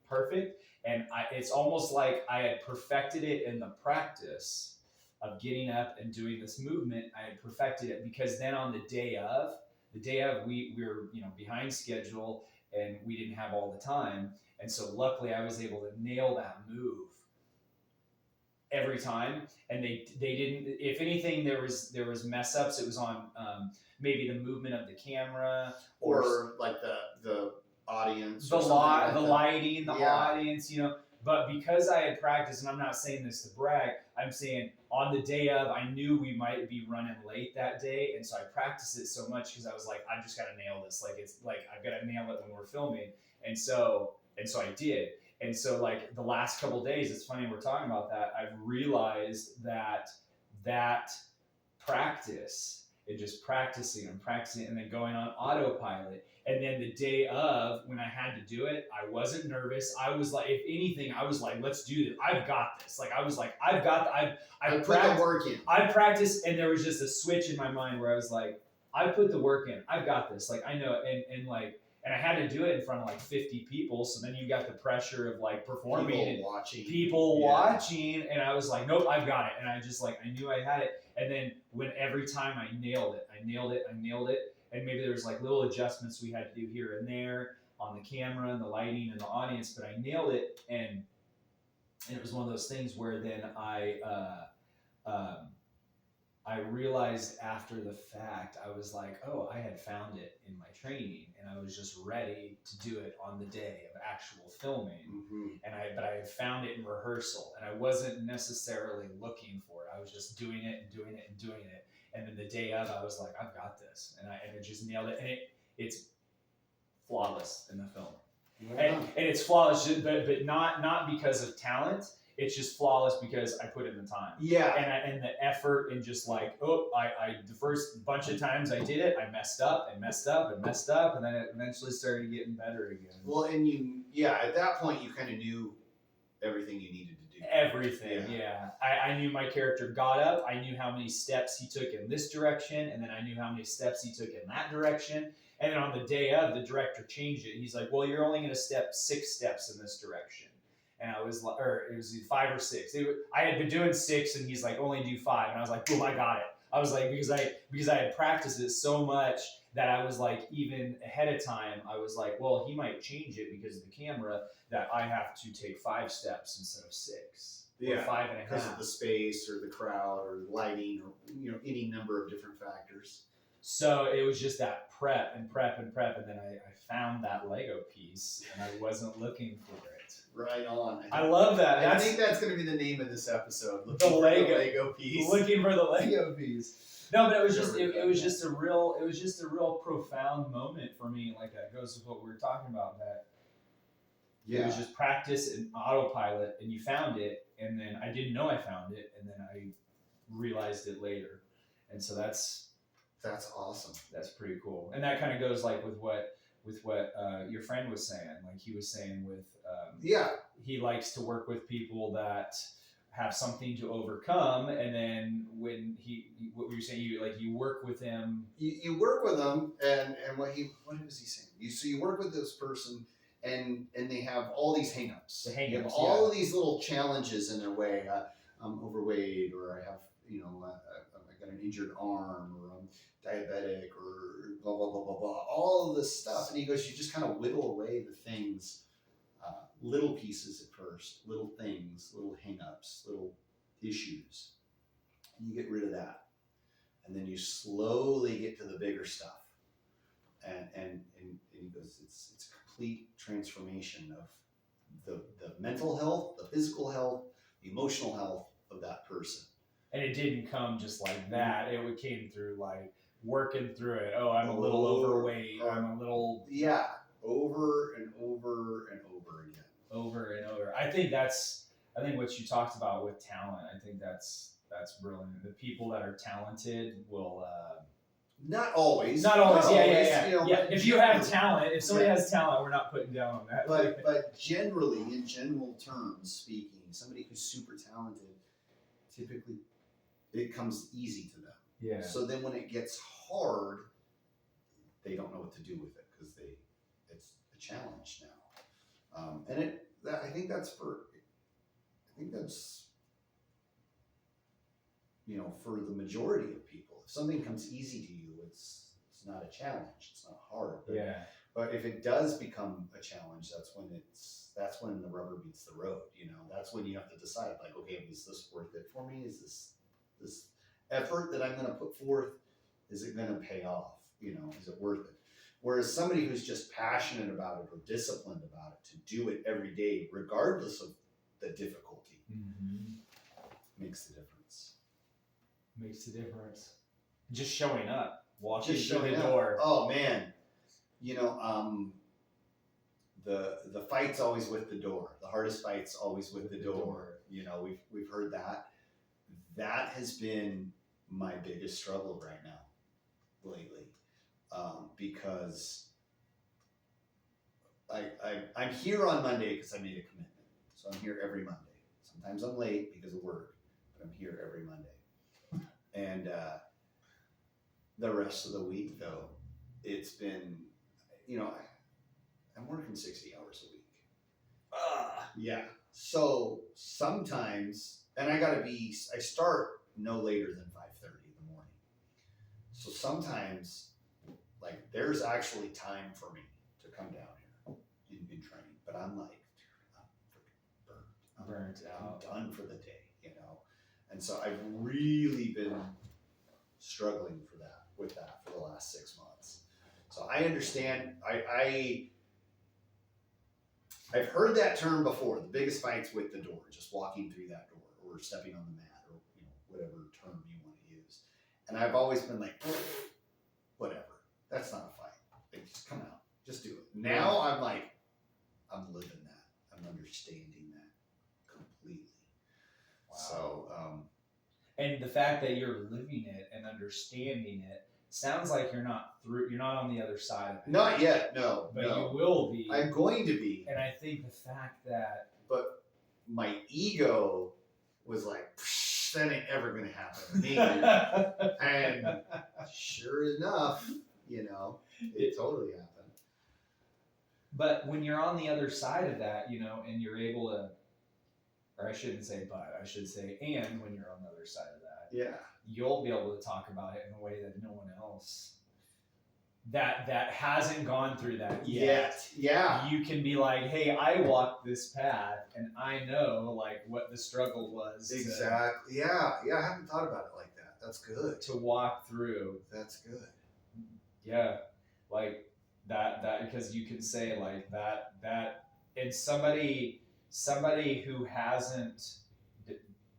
perfect. And it's almost like I had perfected it in the practice of getting up and doing this movement. I had perfected it because then on the day of we were behind schedule and we didn't have all the time, and so luckily I was able to nail that move every time. And they didn't, if anything, there was mess ups. It was on maybe the movement of the camera or like the audience, the lighting, the audience, But because I had practiced, and I'm not saying this to brag, I'm saying on the day of, I knew we might be running late that day, and so I practiced it so much because I was like, I just got to nail this. Like it's like I've got to nail it when we're filming, and so I did. And so like the last couple of days, it's funny we're talking about that. I've realized that practice and just practicing and then going on autopilot. And then the day of, when I had to do it, I wasn't nervous. I was like, if anything, I was like, let's do this. I've got this. Like, I was like, I put the work in. I practiced, and there was just a switch in my mind where I was like, I put the work in. I've got this. Like, I know it. And I had to do it in front of like 50 people. So then you got the pressure of like performing people watching. And I was like, nope, I've got it. And I just like, I knew I had it. And then when every time I nailed it. And maybe there was like little adjustments we had to do here and there on the camera and the lighting and the audience, but I nailed it. And it was one of those things where then I realized after the fact, I was like, oh, I had found it in my training, and I was just ready to do it on the day of actual filming. Mm-hmm. But I had found it in rehearsal, and I wasn't necessarily looking for it. I was just doing it. And then the day of, I was like, I've got this, and it just nailed it. And it's flawless in the film, and it's flawless, but not because of talent. It's just flawless because I put in the time. Yeah. And the effort, and just like, I the first bunch of times I did it, I messed up, and then it eventually started getting better again. Well, and at that point you kind of knew everything you needed to do. Everything, yeah. I knew my character got up, I knew how many steps he took in this direction, and then I knew how many steps he took in that direction. And then on the day of, the director changed it. He's like, well, you're only going to step 6 steps in this direction. And I was like, or it was 5 or 6. I had been doing 6, and he's like, only do 5. And I was like, boom, I got it. I was like, because I had practiced it so much that I was like, even ahead of time, I was like, well, he might change it because of the camera, that I have to take 5 steps instead of 6. Yeah, or 5 and a half. Because of the space or the crowd or lighting or any number of different factors. So it was just that prep, and then I found that Lego piece, and I wasn't looking for it. Right on. I love that. I think that's going to be the name of this episode. Looking for the Lego piece. Looking for the Lego piece. No, but it was just a real profound moment for me. Like that goes with what we were talking about. That it was just practice and autopilot, and you found it, and then I didn't know I found it, and then I realized it later, and so that's awesome. That's pretty cool, and that kind of goes like with what your friend was saying. Like he was saying with he likes to work with people that have something to overcome, and then when what were you saying? You work with him. You work with them, and what was he saying? You work with this person, and they have all these hangups. The hangups. You have all of these little challenges in their way. I'm overweight, or I have I got an injured arm, or I'm diabetic, or blah, blah, blah, blah, blah, all of this stuff. And he goes, you just kind of whittle away the things, little pieces at first, little things, little hang-ups, little issues. And you get rid of that. And then you slowly get to the bigger stuff. And he goes, it's a complete transformation of the mental health, the physical health, the emotional health of that person. And it didn't come just like that. It came through like working through it. Oh, I'm a little overweight. I'm a little... Yeah, over and over and over again. Over and over. I think what you talked about with talent, I think that's brilliant. The people that are talented will... Not always. Yeah. If you have talent, if somebody has talent, we're not putting down on that. But generally, in general terms speaking, somebody who's super talented, typically it comes easy to them. Yeah. So then when it gets hard, they don't know what to do with it because it's a challenge now. I think that's for the majority of people. If something comes easy to you, it's not a challenge. It's not hard. But if it does become a challenge, that's when the rubber meets the road. That's when you have to decide, like, okay, is this worth it for me? Is this effort that I'm going to put forth, is it going to pay off? Is it worth it? Whereas somebody who's just passionate about it or disciplined about it to do it every day, regardless of the difficulty, makes the difference. Makes the difference. Just showing up, walking through the door. Oh man, the fight's always with the door. The hardest fight's always with the door. We've heard that. That has been my biggest struggle right now, lately, because I'm here on Monday because I made a commitment. So I'm here every Monday. Sometimes I'm late because of work, but I'm here every Monday. And the rest of the week, though, it's been, I'm working 60 hours a week. Yeah. So sometimes, and I start no later than 5:30 in the morning. So sometimes, like, there's actually time for me to come down here in training, but I'm like, I'm burnt out. I'm done for the day, And so I've really been struggling with that for the last 6 months. So I understand. I've heard that term before. The biggest fight's with the door, just walking through that door, or stepping on the mat, or whatever term you want to use. And I've always been like, whatever. That's not a fight. Like, just come out, just do it. Now I'm like, I'm living that. I'm understanding that completely. Wow. So. And the fact that you're living it and understanding it sounds like you're not on the other side of it. Not yet, no. But you will be. I'm going to be. And I think the fact that... But my ego was like, that ain't ever going to happen to me. And sure enough, it totally happened. But when you're on the other side of that, and you're able to... Or I shouldn't say but, I should say and when you're on the other side of that. Yeah. You'll be able to talk about it in a way that no one else that hasn't gone through that yet. Yeah. You can be like, hey, I walked this path and I know like what the struggle was. Exactly. Yeah. I haven't thought about it like that. That's good. To walk through. That's good. Yeah. Like that because you can say like that and somebody who hasn't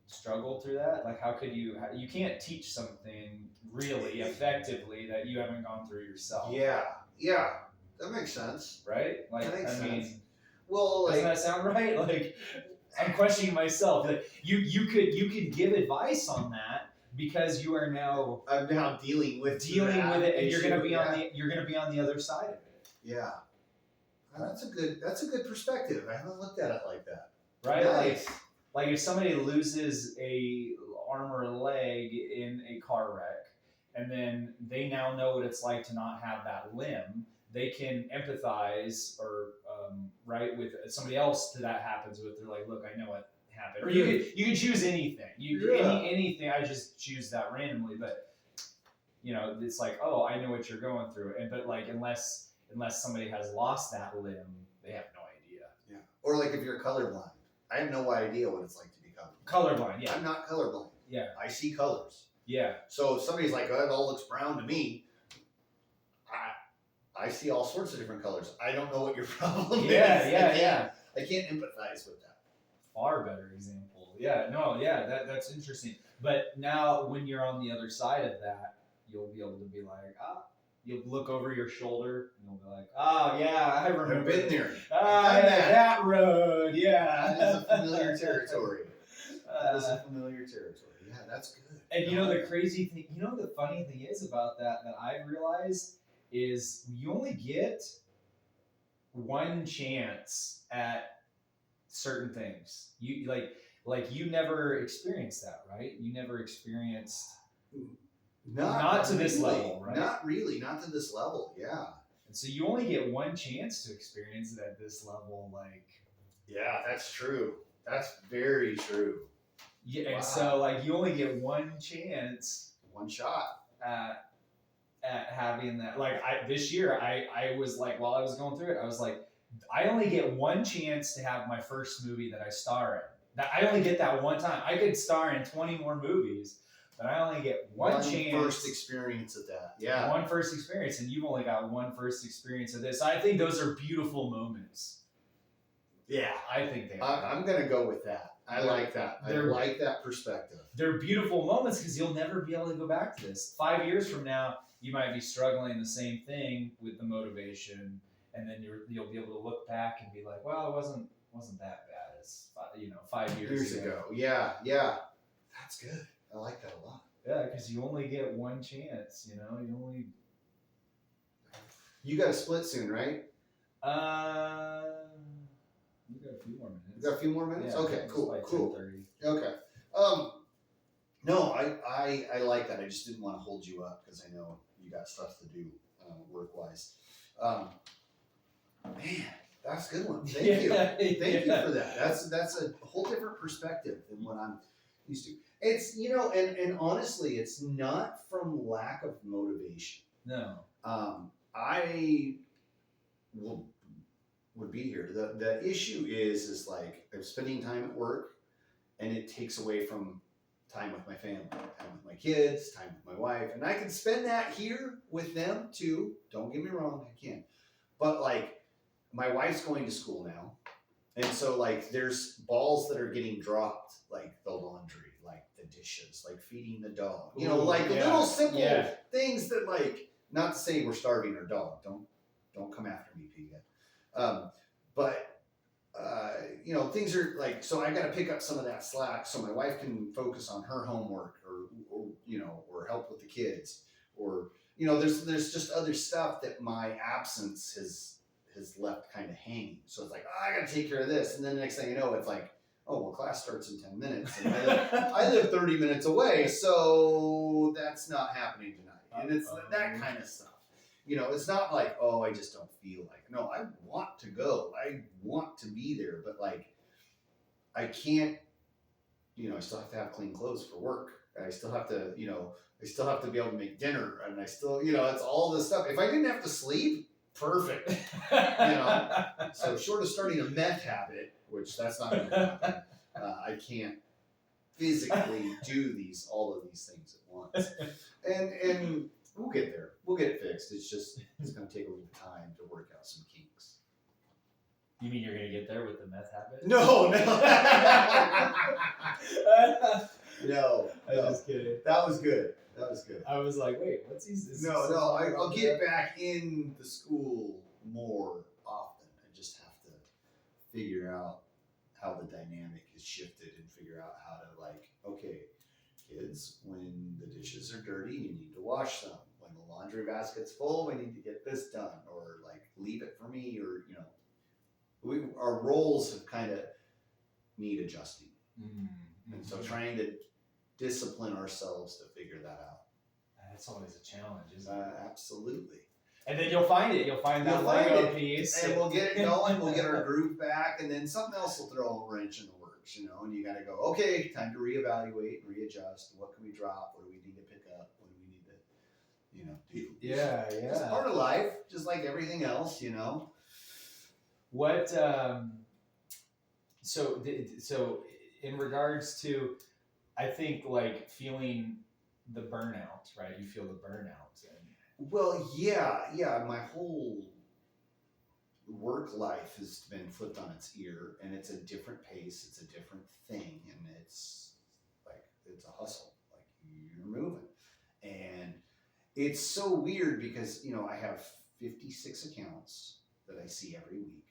struggled through that, like how could you can't teach something really effectively that you haven't gone through yourself. Yeah, that makes sense, right? Like that makes sense. Mean, well, doesn't that sound right? Like I'm questioning myself. Like you could give advice on that because you are now I'm now dealing with it, and you're gonna be on the other side of it. Yeah. That's a good perspective. I haven't looked at it like that. Right? Nice. Like if somebody loses a arm or a leg in a car wreck, and then they now know what it's like to not have that limb, they can empathize or with somebody else that happens with. They're like, look, I know what happen. Or you could choose anything. Anything. I just choose that randomly, but it's like, oh, I know what you're going through, but like unless somebody has lost that limb, they have no idea. Yeah. Or like if you're colorblind, I have no idea what it's like to be colorblind. Colorblind, yeah. I'm not colorblind. Yeah. I see colors. Yeah. So if somebody's like, oh, it all looks brown to me, I see all sorts of different colors. I don't know what your problem is. Yeah. I can't empathize with that. Far better example. Yeah. No. Yeah. That's interesting. But now, when you're on the other side of that, you'll be able to be like, you'll look over your shoulder and you'll be like, oh yeah, I remember. I've been there. That road. Yeah. That is a familiar territory. Yeah, that's good. And the crazy thing, the funny thing is about that I've realized is you only get one chance at certain things. You like you never experienced that, right? You never experienced not to this level, right? Not really, not to this level, yeah. And so you only get one chance to experience it at this level, like. Yeah, that's true. That's very true. Yeah, wow. And so like you only get one chance, one shot at having that. Like this year, I was like, while I was going through it, I was like, I only get one chance to have my first movie that I star in. That I only get that one time. I could star in 20 more movies, but I only get one chance. First experience at that. Yeah. One first experience, and you've only got one first experience of this. I think those are beautiful moments. Yeah, I think they are. I'm gonna go with that. I like that. I like that perspective. They're beautiful moments because you'll never be able to go back to this. 5 years from now, you might be struggling the same thing with the motivation, and then you'll be able to look back and be like, well, it wasn't that bad as 5 years ago. Yeah, that's good. I like that a lot. Yeah, because you only get one chance. You got to split soon, right? We got a few more minutes. You got a few more minutes? Yeah, okay, cool. 10:30. Okay. No, I like that. I just didn't want to hold you up because I know you got stuff to do work-wise. Man, that's a good one. Thank you. Thank you for that. That's a whole different perspective than what I'm used to. It's, and honestly, it's not from lack of motivation. No. I would be here. The issue is like I'm spending time at work, and it takes away from time with my family, time with my kids, time with my wife, and I can spend that here with them too. Don't get me wrong, I can. But like my wife's going to school now, and so like there's balls that are getting dropped, like the laundry, like the dishes, like feeding the dog. Little simple things that like. Not to say we're starving our dog. Don't come after me, Pega. Things are like, so I got to pick up some of that slack so my wife can focus on her homework or help with the kids, or there's just other stuff that my absence has left kind of hanging. So it's like, I got to take care of this, and then the next thing you know, it's like, oh well, class starts in 10 minutes, and I live 30 minutes away, so that's not happening tonight. And it's that kind of stuff. It's not like, oh, I just don't feel like. No, I want to go. I want to be there. But, like, I can't, I still have to have clean clothes for work. I still have to, I still have to be able to make dinner. And I still, it's all this stuff. If I didn't have to sleep, perfect. So short of starting a meth habit, which that's not going to happen, I can't physically do all of these things at once. And we'll get there. We'll get it fixed. It's going to take a little time to work out some kinks. You mean you're going to get there with the meth habit? No. No. I'm just kidding. That was good. I was like, wait, what's these? I'll get back in the school more often. I just have to figure out how the dynamic is shifted and figure out how to okay, kids, when the dishes are dirty, you need to wash them. When the laundry basket's full, we need to get this done, or leave it for me, or our roles have kind of need adjusting. Mm-hmm. And so trying to discipline ourselves to figure that out. That's always a challenge, isn't it? Absolutely. And then you'll find it. You'll find that Lego piece. And we'll get it going. We'll get our groove back. And then something else will throw a wrench in the works. hours, and you got to go, okay, time to reevaluate and readjust. What can we drop? What do we need to pick up? What do we need to, do? Yeah. It's part of life, just like everything else, What, so in regards to, I think like feeling the burnout, right? You feel the burnout. Well, yeah. My whole work life has been flipped on its ear, and it's a different pace. It's a different thing, and it's a hustle. Like you're moving, and it's so weird because I have 56 accounts that I see every week,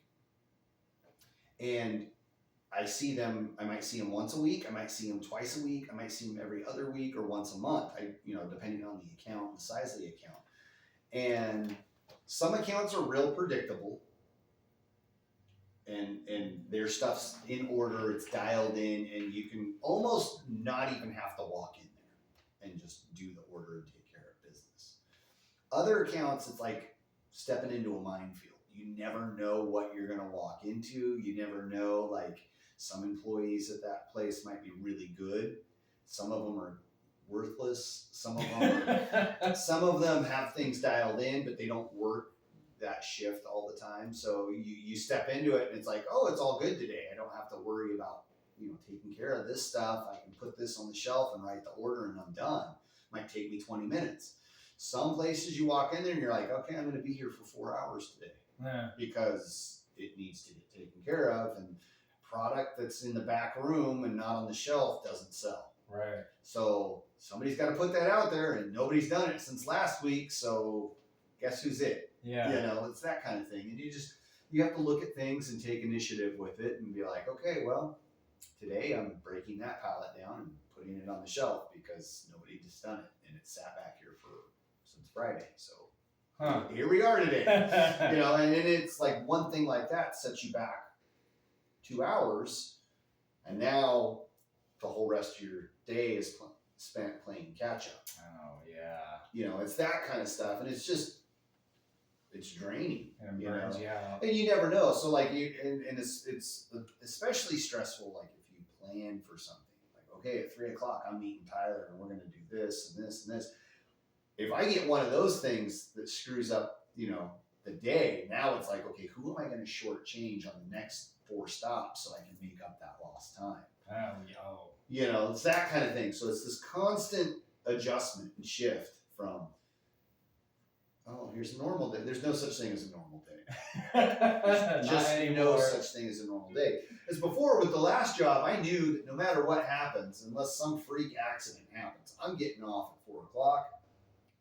and I see them. I might see them once a week. I might see them twice a week. I might see them every other week or once a month. Depending on the account and the size of the account. And some accounts are real predictable, and their stuff's in order. It's dialed in, and you can almost not even have to walk in there and just do the order and take care of business. Other accounts, it's like stepping into a minefield. You never know what you're going to walk into. You never know, like. Some employees at that place might be really good. Some of them are worthless. Some of them have things dialed in, but they don't work that shift all the time. So you step into it and it's like, oh, it's all good today. I don't have to worry about taking care of this stuff. I can put this on the shelf and write the order and I'm done. Might take me 20 minutes. Some places you walk in there and you're like, okay, I'm going to be here for 4 hours today because it needs to get taken care of, and product that's in the back room and not on the shelf doesn't sell. Right. So somebody's got to put that out there, and nobody's done it since last week. So guess who's it? Yeah. It's that kind of thing. And you have to look at things and take initiative with it and be like, okay, well, today I'm breaking that pallet down and putting it on the shelf because nobody just done it, and it's sat back here since Friday. So here we are today. And it's like one thing like that sets you back 2 hours, and now the whole rest of your day is spent playing catch up. Oh yeah. It's that kind of stuff, and it's draining. And it burns you out. And you never know. So like and it's especially stressful. Like if you plan for something, like okay, at 3:00 I'm meeting Tyler, and we're going to do this and this and this. If I get one of those things that screws up, the day, now it's like, okay, who am I going to shortchange on the next 4 stops so I can make up that lost time? It's that kind of thing. So it's this constant adjustment and shift from, here's a normal day. There's no such thing as a normal day. Just no such thing as a normal day. As before with the last job, I knew that no matter what happens, unless some freak accident happens, I'm getting off at 4:00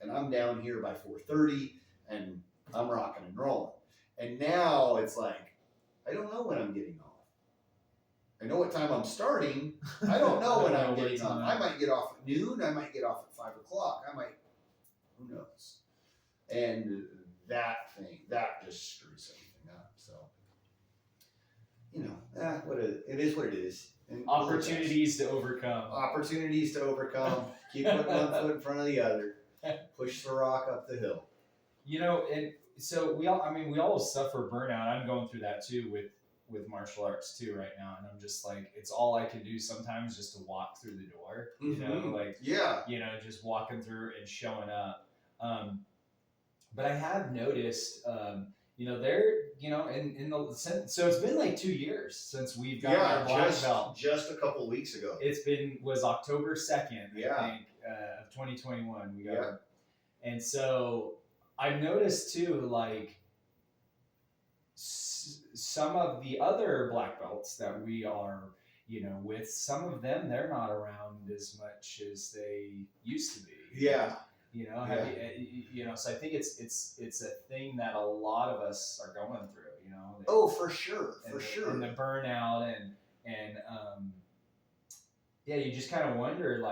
and I'm down here by 4:30 and I'm rocking and rolling. And now it's like, I don't know when I'm getting off. I know what time I'm starting. I don't know when I'm getting off. I might get off at noon. I might get off at 5:00. Who knows? And that just screws everything up. So, it is what it is. And Opportunities to overcome. Keep putting one foot in front of the other. Push the rock up the hill. And so we all suffer burnout. I'm going through that too with martial arts too right now, and I'm just like, it's all I can do sometimes just to walk through the door. Just walking through and showing up. But I have noticed, so it's been like 2 years since we've gotten our black belt. Just a couple weeks ago. Was October 2nd, I think, of 2021. We got it. And so I've noticed too, like some of the other black belts that we are, with, some of them, they're not around as much as they used to be. Yeah. So I think it's a thing that a lot of us are going through, For sure. And the burnout and you just kind of wonder,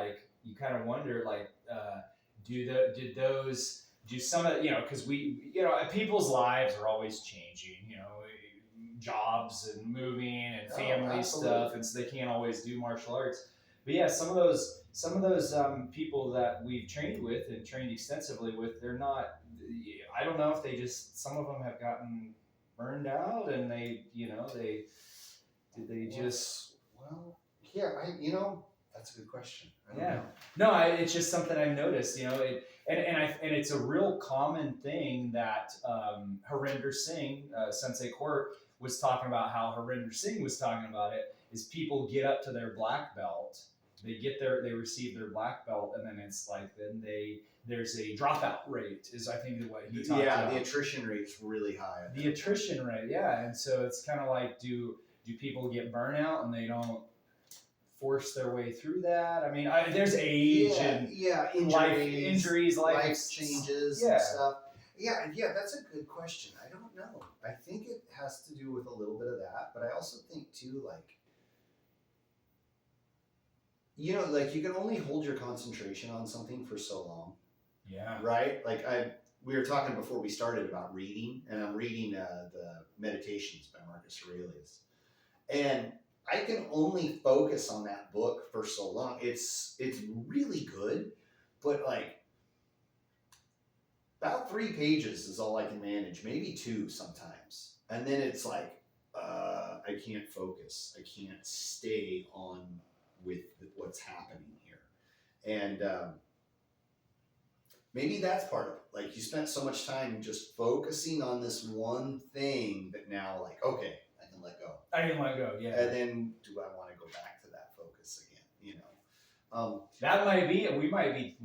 do some of, because people's lives are always changing, jobs and moving and family stuff, and so they can't always do martial arts. But yeah, some of those people that we've trained with and trained extensively with, they're not. I don't know if some of them have gotten burned out, and they Well, yeah, that's a good question. I don't Yeah. know. No, it's just something I've noticed. And it's a real common thing that Harinder Singh, Sensei Court, was talking about. How Harinder Singh was talking about it is people get up to their black belt, they receive their black belt, and then it's like there's a dropout rate is I think what he talked about. Yeah, the attrition rate's really high. The attrition rate, yeah, and so it's kind of like do people get burnout and they don't force their way through that? I mean, there's age and injuries, life changes and stuff. Yeah, that's a good question. I don't know. I think it has to do with a little bit of that, but I also think too, like, like you can only hold your concentration on something for so long. Yeah. Right? Like we were talking before we started about reading, and I'm reading the Meditations by Marcus Aurelius. And I can only focus on that book for so long. It's really good, but like about 3 pages is all I can manage, maybe 2 sometimes. And then it's like, I can't focus. I can't stay on with what's happening here. And maybe that's part of it. Like you spent so much time just focusing on this one thing that now, like, okay, I can let go. I can let go, yeah. And then, do I want to go back to that focus again? That might be. We might be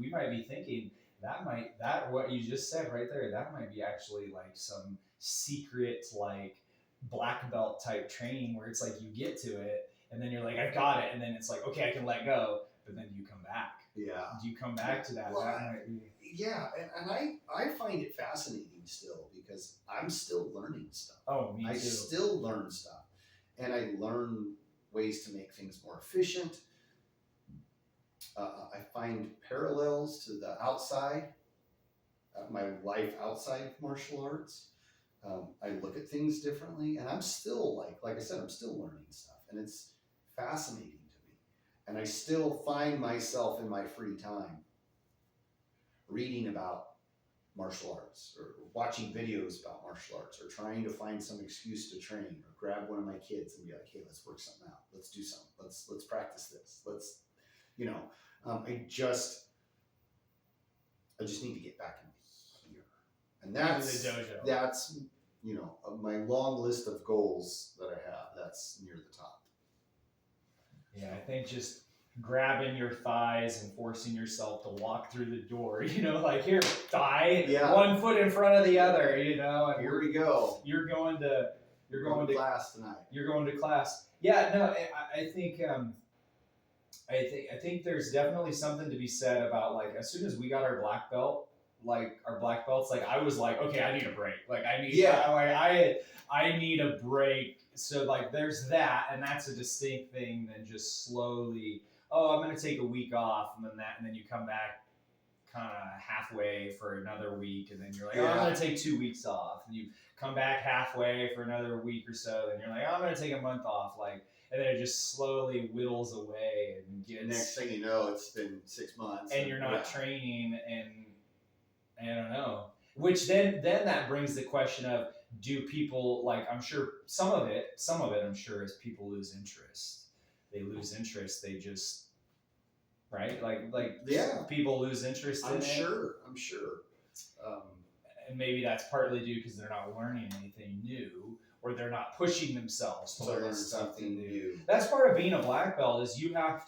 thinking that what you just said right there. That might be actually like some secret like black belt type training where it's like you get to it and then you're like, I got it, and then it's like, okay, I can let go, but then you come back. Yeah. Do you come back to that? Well, that might be. Yeah, and I find it fascinating still because I'm still learning stuff. Oh, me too. I still learn stuff, and I learn ways to make things more efficient. I find parallels to the outside, my life outside of martial arts. I look at things differently, and I'm still like I said, I'm still learning stuff, and it's fascinating to me. And I still find myself in my free time reading about martial arts or watching videos about martial arts or trying to find some excuse to train or grab one of my kids and be like, hey, let's work something out. Let's do something. Let's practice this. I just need to get back in here. And that's the dojo. That's, my long list of goals that I have, that's near the top. Yeah, I think just grabbing your thighs and forcing yourself to walk through the door, like here, thigh, one foot in front of the other, and here we go. You're going to class tonight. You're going to class. Yeah, no, I think there's definitely something to be said about like as soon as we got our black belt, like our black belts, like I was like, okay, I need a break. Like I need a break. So like there's that, and that's a distinct thing than just slowly, I'm gonna take a week off and then you come back kind of halfway for another week, and then you're like, I'm gonna take 2 weeks off, and you come back halfway for another week or so, and you're like, I'm gonna take a month off, like, and then it just slowly whittles away and gets. Next thing you know, it's been 6 months, and you're not training, and I don't know. Which then that brings the question of, do people, like, I'm sure some of it I'm sure is people lose interest. They lose interest. They just, right? Like people lose interest in it. I'm sure. And maybe that's partly due because they're not learning anything new, or they're not pushing themselves to learn something new. That's part of being a black belt is you can't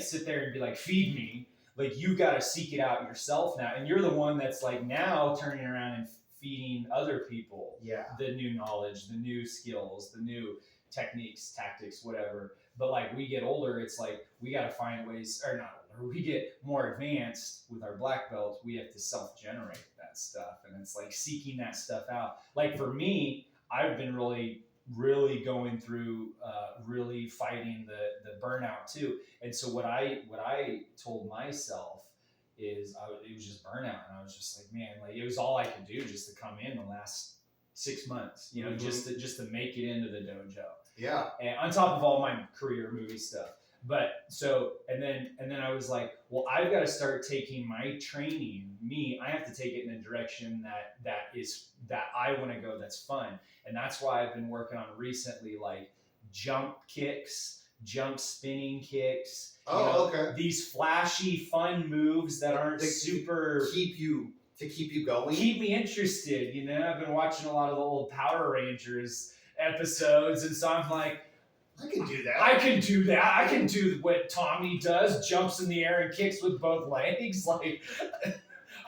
sit there and be like, feed me. Like you got to seek it out yourself now. And you're the one that's like now turning around and feeding other people the new knowledge, the new skills, the new techniques, tactics, whatever. But like we get older, it's like we got to find ways, or not older, we get more advanced with our black belts. We have to self-generate that stuff. And it's like seeking that stuff out. Like for me, I've been really going through, really fighting the burnout too. And so what I told myself is it was just burnout. And I was just like, man, like it was all I could do just to come in the last 6 months, just to make it into the dojo. Yeah. And on top of all my career movie stuff. But so, and then I was like, well, I've got to start taking my training, I have to take it in a direction that I want to go, that's fun. And that's why I've been working on recently, like jump kicks, jump spinning kicks. Okay. These flashy, fun moves that aren't super keep you going. Keep me interested. I've been watching a lot of the old Power Rangers episodes, and so I'm like, I can do that. I can do that. I can do what Tommy does, jumps in the air and kicks with both legs. Like,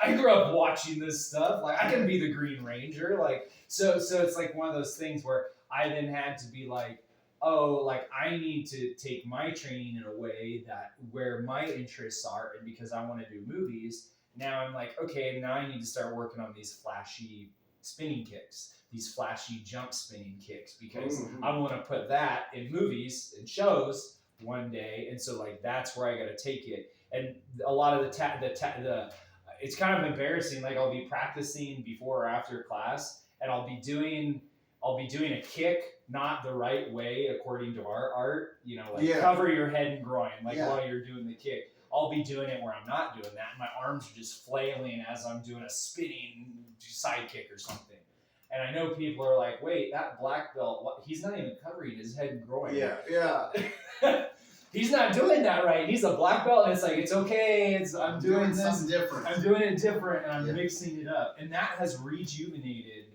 I grew up watching this stuff. Like, I can be the Green Ranger. Like, so it's like one of those things where I then had to be like, oh, like I need to take my training in a way that where my interests are, and because I want to do movies, now I'm like, okay, now I need to start working on these flashy spinning kicks, these flashy jump spinning kicks, because I want to put that in movies and shows one day, and so like that's where I got to take it. And a lot of the it's kind of embarrassing. Like I'll be practicing before or after class, and I'll be doing a kick not the right way according to our art. Cover your head and groin while you're doing the kick. I'll be doing it where I'm not doing that. My arms are just flailing as I'm doing a spinning side kick or something. And I know people are like, wait, that black belt, he's not even covering his head and groin. Yeah. He's not doing that right. He's a black belt, and it's like, it's okay. I'm doing this. Something different. I'm doing it different, and I'm mixing it up. And that has rejuvenated.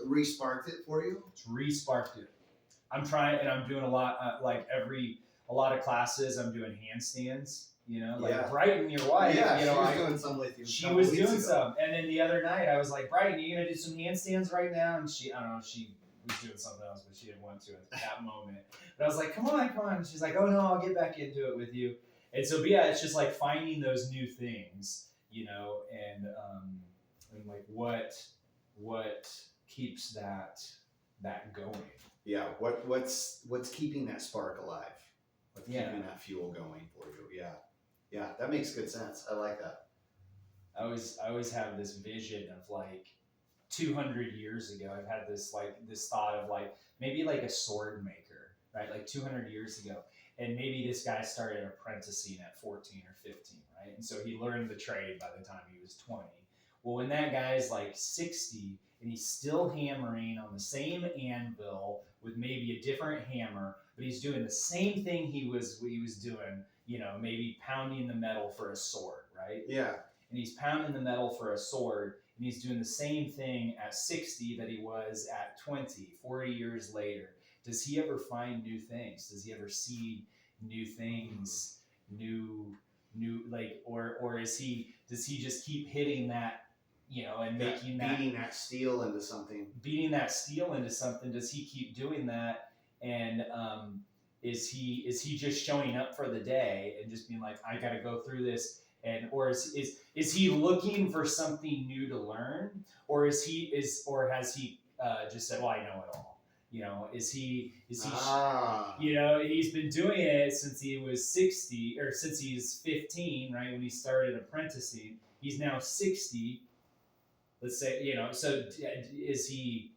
Re-sparked it for you? It's re-sparked it. I'm trying, and I'm doing a lot, a lot of classes, I'm doing handstands, Brighton, your wife, she was doing some with you. She was doing some. And then the other night I was like, Brighton, are you going to do some handstands right now? And she was doing something else, but she didn't want to at that moment. But I was like, come on. And she's like, oh no, I'll get back into it with you. And so, it's just like finding those new things, and like what keeps that going. Yeah, what's keeping that spark alive? What's keeping that fuel going for you? Yeah, that makes good sense. I like that. I always have this vision of like 200 years ago. I've had this thought of like maybe like a sword maker, right? Like 200 years ago, and maybe this guy started apprenticing at 14 or 15, right? And so he learned the trade by the time he was 20. Well, when that guy's like 60 and he's still hammering on the same anvil with maybe a different hammer, but he's doing the same thing he was doing, maybe pounding the metal for a sword, right? Yeah. And he's pounding the metal for a sword, and he's doing the same thing at 60 that he was at 20, 40 years later. Does he ever find new things? Does he ever see new things, or does he just keep hitting that, and making beating that steel into something? Does he keep doing that? And is he just showing up for the day and just being like, I got to go through this, or is he looking for something new to learn, or has he just said, well, I know it all? Is he he's been doing it since he was 60, or since he's 15, right, when he started apprenticing. He's now 60. Let's say, so does he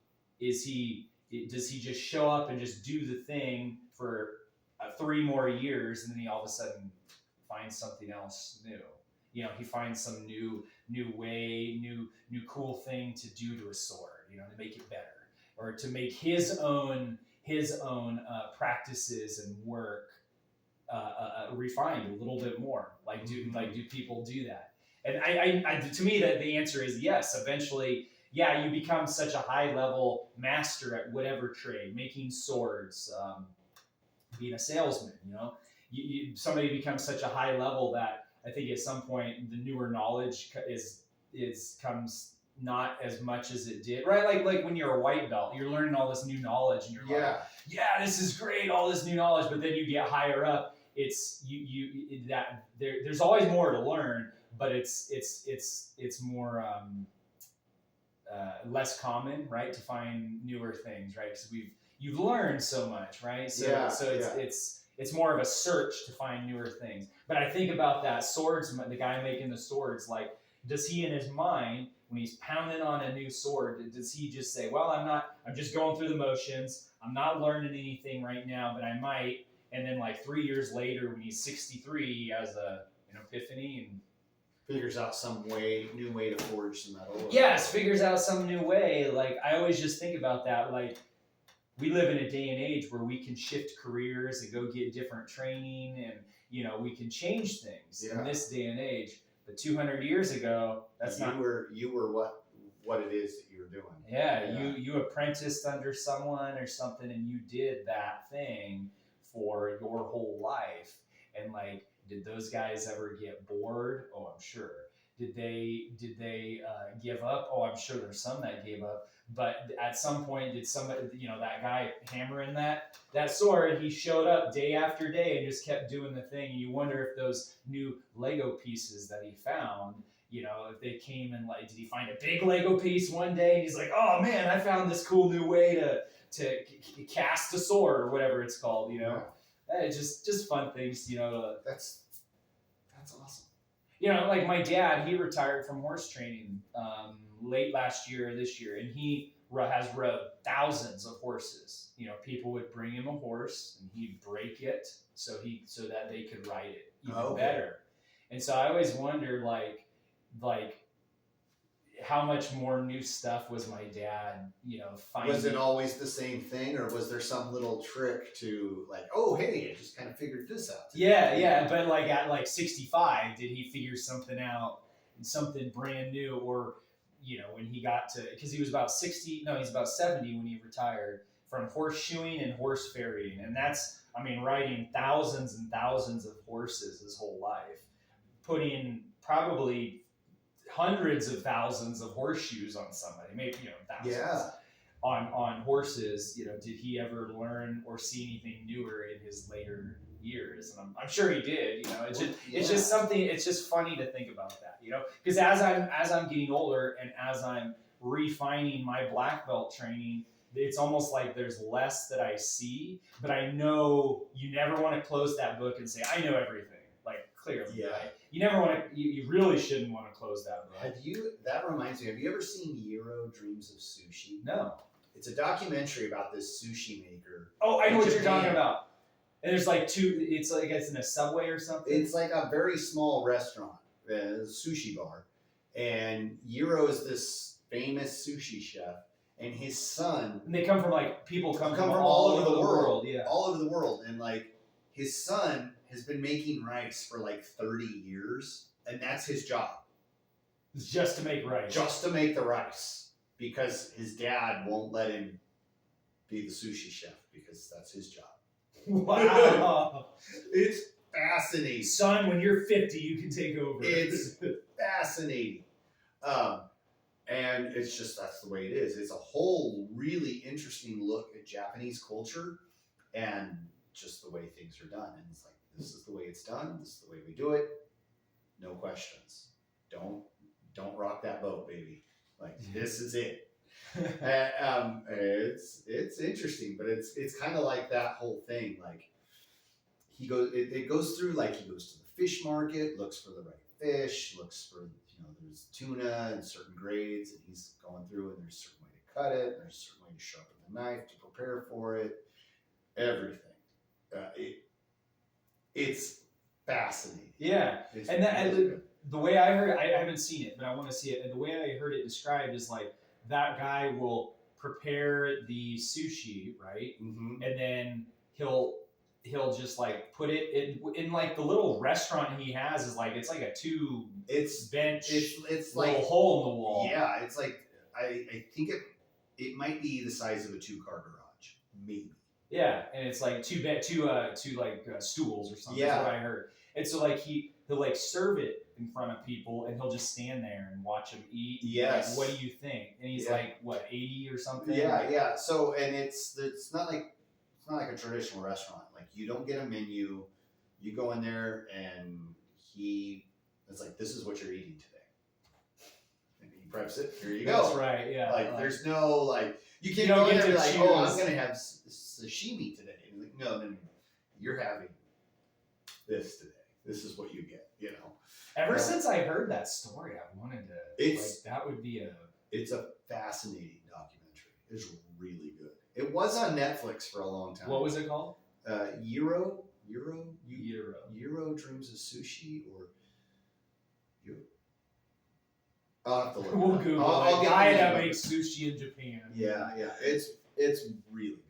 just show up and just do the thing for 3 more years, and then he all of a sudden finds something else new? He finds some new way, new cool thing to do to a sword, to make it better, or to make his own practices and work refined a little bit more. Do people do that? And I to me, that the answer is yes. Eventually, you become such a high level master at whatever trade, making swords, being a salesman. Somebody becomes such a high level that I think at some point the newer knowledge comes not as much as it did, right? Like when you're a white belt, you're learning all this new knowledge, and you're like, this is great, all this new knowledge. But then you get higher up, there's always more to learn. But it's more less common, right, to find newer things, right? Because you've learned so much, right? So it's more of a search to find newer things. But I think about that the guy making the swords, like, does he in his mind, when he's pounding on a new sword, does he just say, well, I'm just going through the motions, I'm not learning anything right now, but I might, and then like 3 years later when he's 63, he has an epiphany and figures out some new way to forge the metal. Yes, figures out some new way. Like, I always just think about that. Like, we live in a day and age where we can shift careers and go get different training, and we can change things in this day and age. But 200 years ago, that's not. You were what it is that you were doing. Yeah, you apprenticed under someone or something, and you did that thing for your whole life. And like, did those guys ever get bored? Oh, I'm sure. Did they give up? Oh, I'm sure there's some that gave up. But at some point, did somebody, that guy hammering that sword, he showed up day after day and just kept doing the thing. And you wonder if those new Lego pieces that he found, if they came and like, did he find a big Lego piece one day? And he's like, oh man, I found this cool new way to cast a sword or whatever it's called. It's just fun things. That's awesome. Like my dad, he retired from horse training late last year or this year, and he has rode thousands of horses. People would bring him a horse, and he'd break it so that they could ride it even better. And so I always wondered, like how much more new stuff was my dad, finding? Was it always the same thing, or was there some little trick to like, oh, hey, I just kind of figured this out today? Yeah. But like at like 65, did he figure something out, something brand new? Or, when he got to, because he was about 60, no, he's about 70 when he retired from horseshoeing and horse ferrying. And that's, riding thousands and thousands of horses his whole life, putting probably hundreds of thousands of horseshoes on somebody, maybe thousands on horses. Did he ever learn or see anything newer in his later years? And I'm sure he did. It's just something. It's just funny to think about that. Because as I'm getting older and as I'm refining my black belt training, it's almost like there's less that I see. But I know you never want to close that book and say I know everything. Like clearly, right? You never want to. You really shouldn't want to close that book. That reminds me. Have you ever seen Jiro Dreams of Sushi? No. It's a documentary about this sushi maker. Oh, I know what you're talking about. And there's like two. It's like it's in a Subway or something. It's like a very small restaurant, a sushi bar, and Jiro is this famous sushi chef, and his son. And they come from people come from all over the world. Yeah, all over the world, and like his son has been making rice for like 30 years, and that's his job. It's just to make rice. Just to make the rice, because his dad won't let him be the sushi chef because that's his job. Wow. It's fascinating. Son, when you're 50, you can take over. It's fascinating. And it's just, that's the way it is. It's a whole really interesting look at Japanese culture and just the way things are done. And it's like, this is the way it's done. This is the way we do it. No questions. Don't rock that boat, baby. Like, this is it. It's interesting, but it's kind of like that whole thing. Like it goes through, like he goes to the fish market, looks for the right fish, looks for, there's tuna in certain grades, and he's going through, and there's a certain way to cut it, and there's a certain way to sharpen the knife to prepare for it. Everything. It's fascinating. Yeah, it's and that really good. The way I heard it, I haven't seen it, but I want to see it. And the way I heard it described is like that guy will prepare the sushi, right? Mm-hmm. And then he'll just like put it in like the little restaurant he has is like, it's like a bench, it's little like hole in the wall. Yeah, it's like I think it might be the size of a 2-car garage, maybe. Yeah, and it's like two stools or something. Yeah. That's what I heard. And so like he'll like serve it in front of people, and he'll just stand there and watch them eat. Yes. Like, what do you think? And he's like, what, 80 or something? Yeah. So, and it's not like a traditional restaurant. Like, you don't get a menu. You go in there, and it's like, this is what you're eating today. And he preps it. Here you go. That's right. Yeah. Like, there's no like you can't don't go in get there and to be like, oh, I'm choose. gonna have sashimi today. And like, no. You're having this today. This is what you get. Ever since I heard that story, I wanted to. That would be It's a fascinating documentary. It's really good. It was on Netflix for a long time. What was it called? Jiro Dreams of Sushi, or Jiro. I'll have to look. We'll Google. I'll a get guy the that name. makes sushi in Japan. Yeah. It's really good.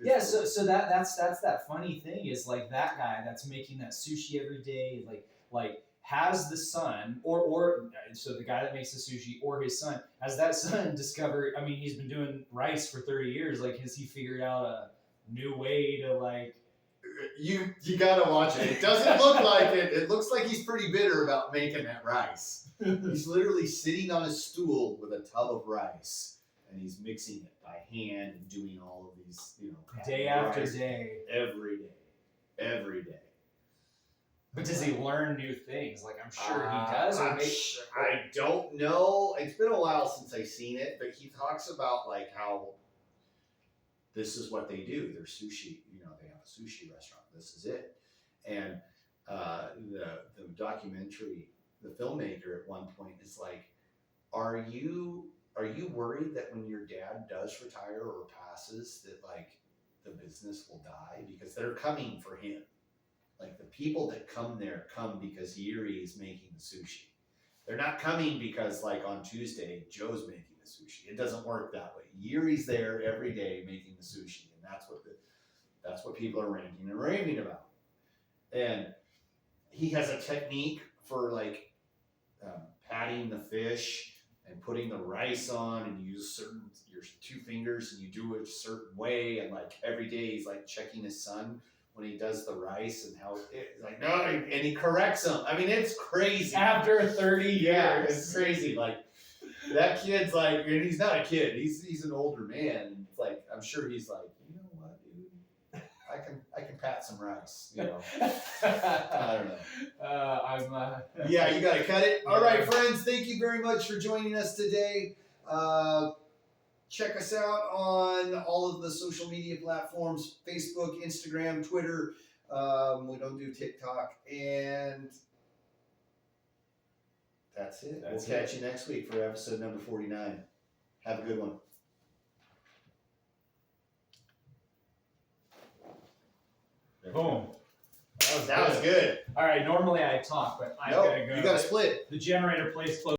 Yeah, so that's that funny thing is like that guy that's making that sushi every day, like has the son or so the guy that makes the sushi or his son, has that son discovered, I mean, he's been doing rice for 30 years, like has he figured out a new way to like you gotta watch it. It doesn't look like it. It looks like he's pretty bitter about making that rice. He's literally sitting on a stool with a tub of rice, and he's mixing it by hand and doing all of these, day after day, every day. But does he learn new things? Like I'm sure he does. I don't know. It's been a while since I've seen it, but he talks about like how this is what they do. They're sushi. They have a sushi restaurant. This is it. And the documentary, the filmmaker at one point is like, are you worried that when your dad does retire or passes that like the business will die? Because they're coming for him. Like the people that come there come because Yuri is making the sushi. They're not coming because like on Tuesday, Joe's making the sushi. It doesn't work that way. Yuri's there every day making the sushi. And that's what people are ranting and raving about. And he has a technique for like patting the fish and putting the rice on, and you use your 2 fingers and you do it a certain way. And like every day he's like checking his son when he does the rice and how it's like, no, and he corrects him. I mean, it's crazy. After 30 years. Yeah, it's crazy. Like that kid's like, and he's not a kid. He's an older man. It's like, I'm sure he's like, you know what, dude? I can pat some rice. I don't know. Yeah, you got to cut it. All right, friends. Thank you very much for joining us today. Check us out on all of the social media platforms: Facebook, Instagram, Twitter. We don't do TikTok, and that's it. We'll catch you next week for episode number 49. Have a good one. Boom. That was good. All right, normally I talk, but I gotta go. You gotta split. The generator plays close.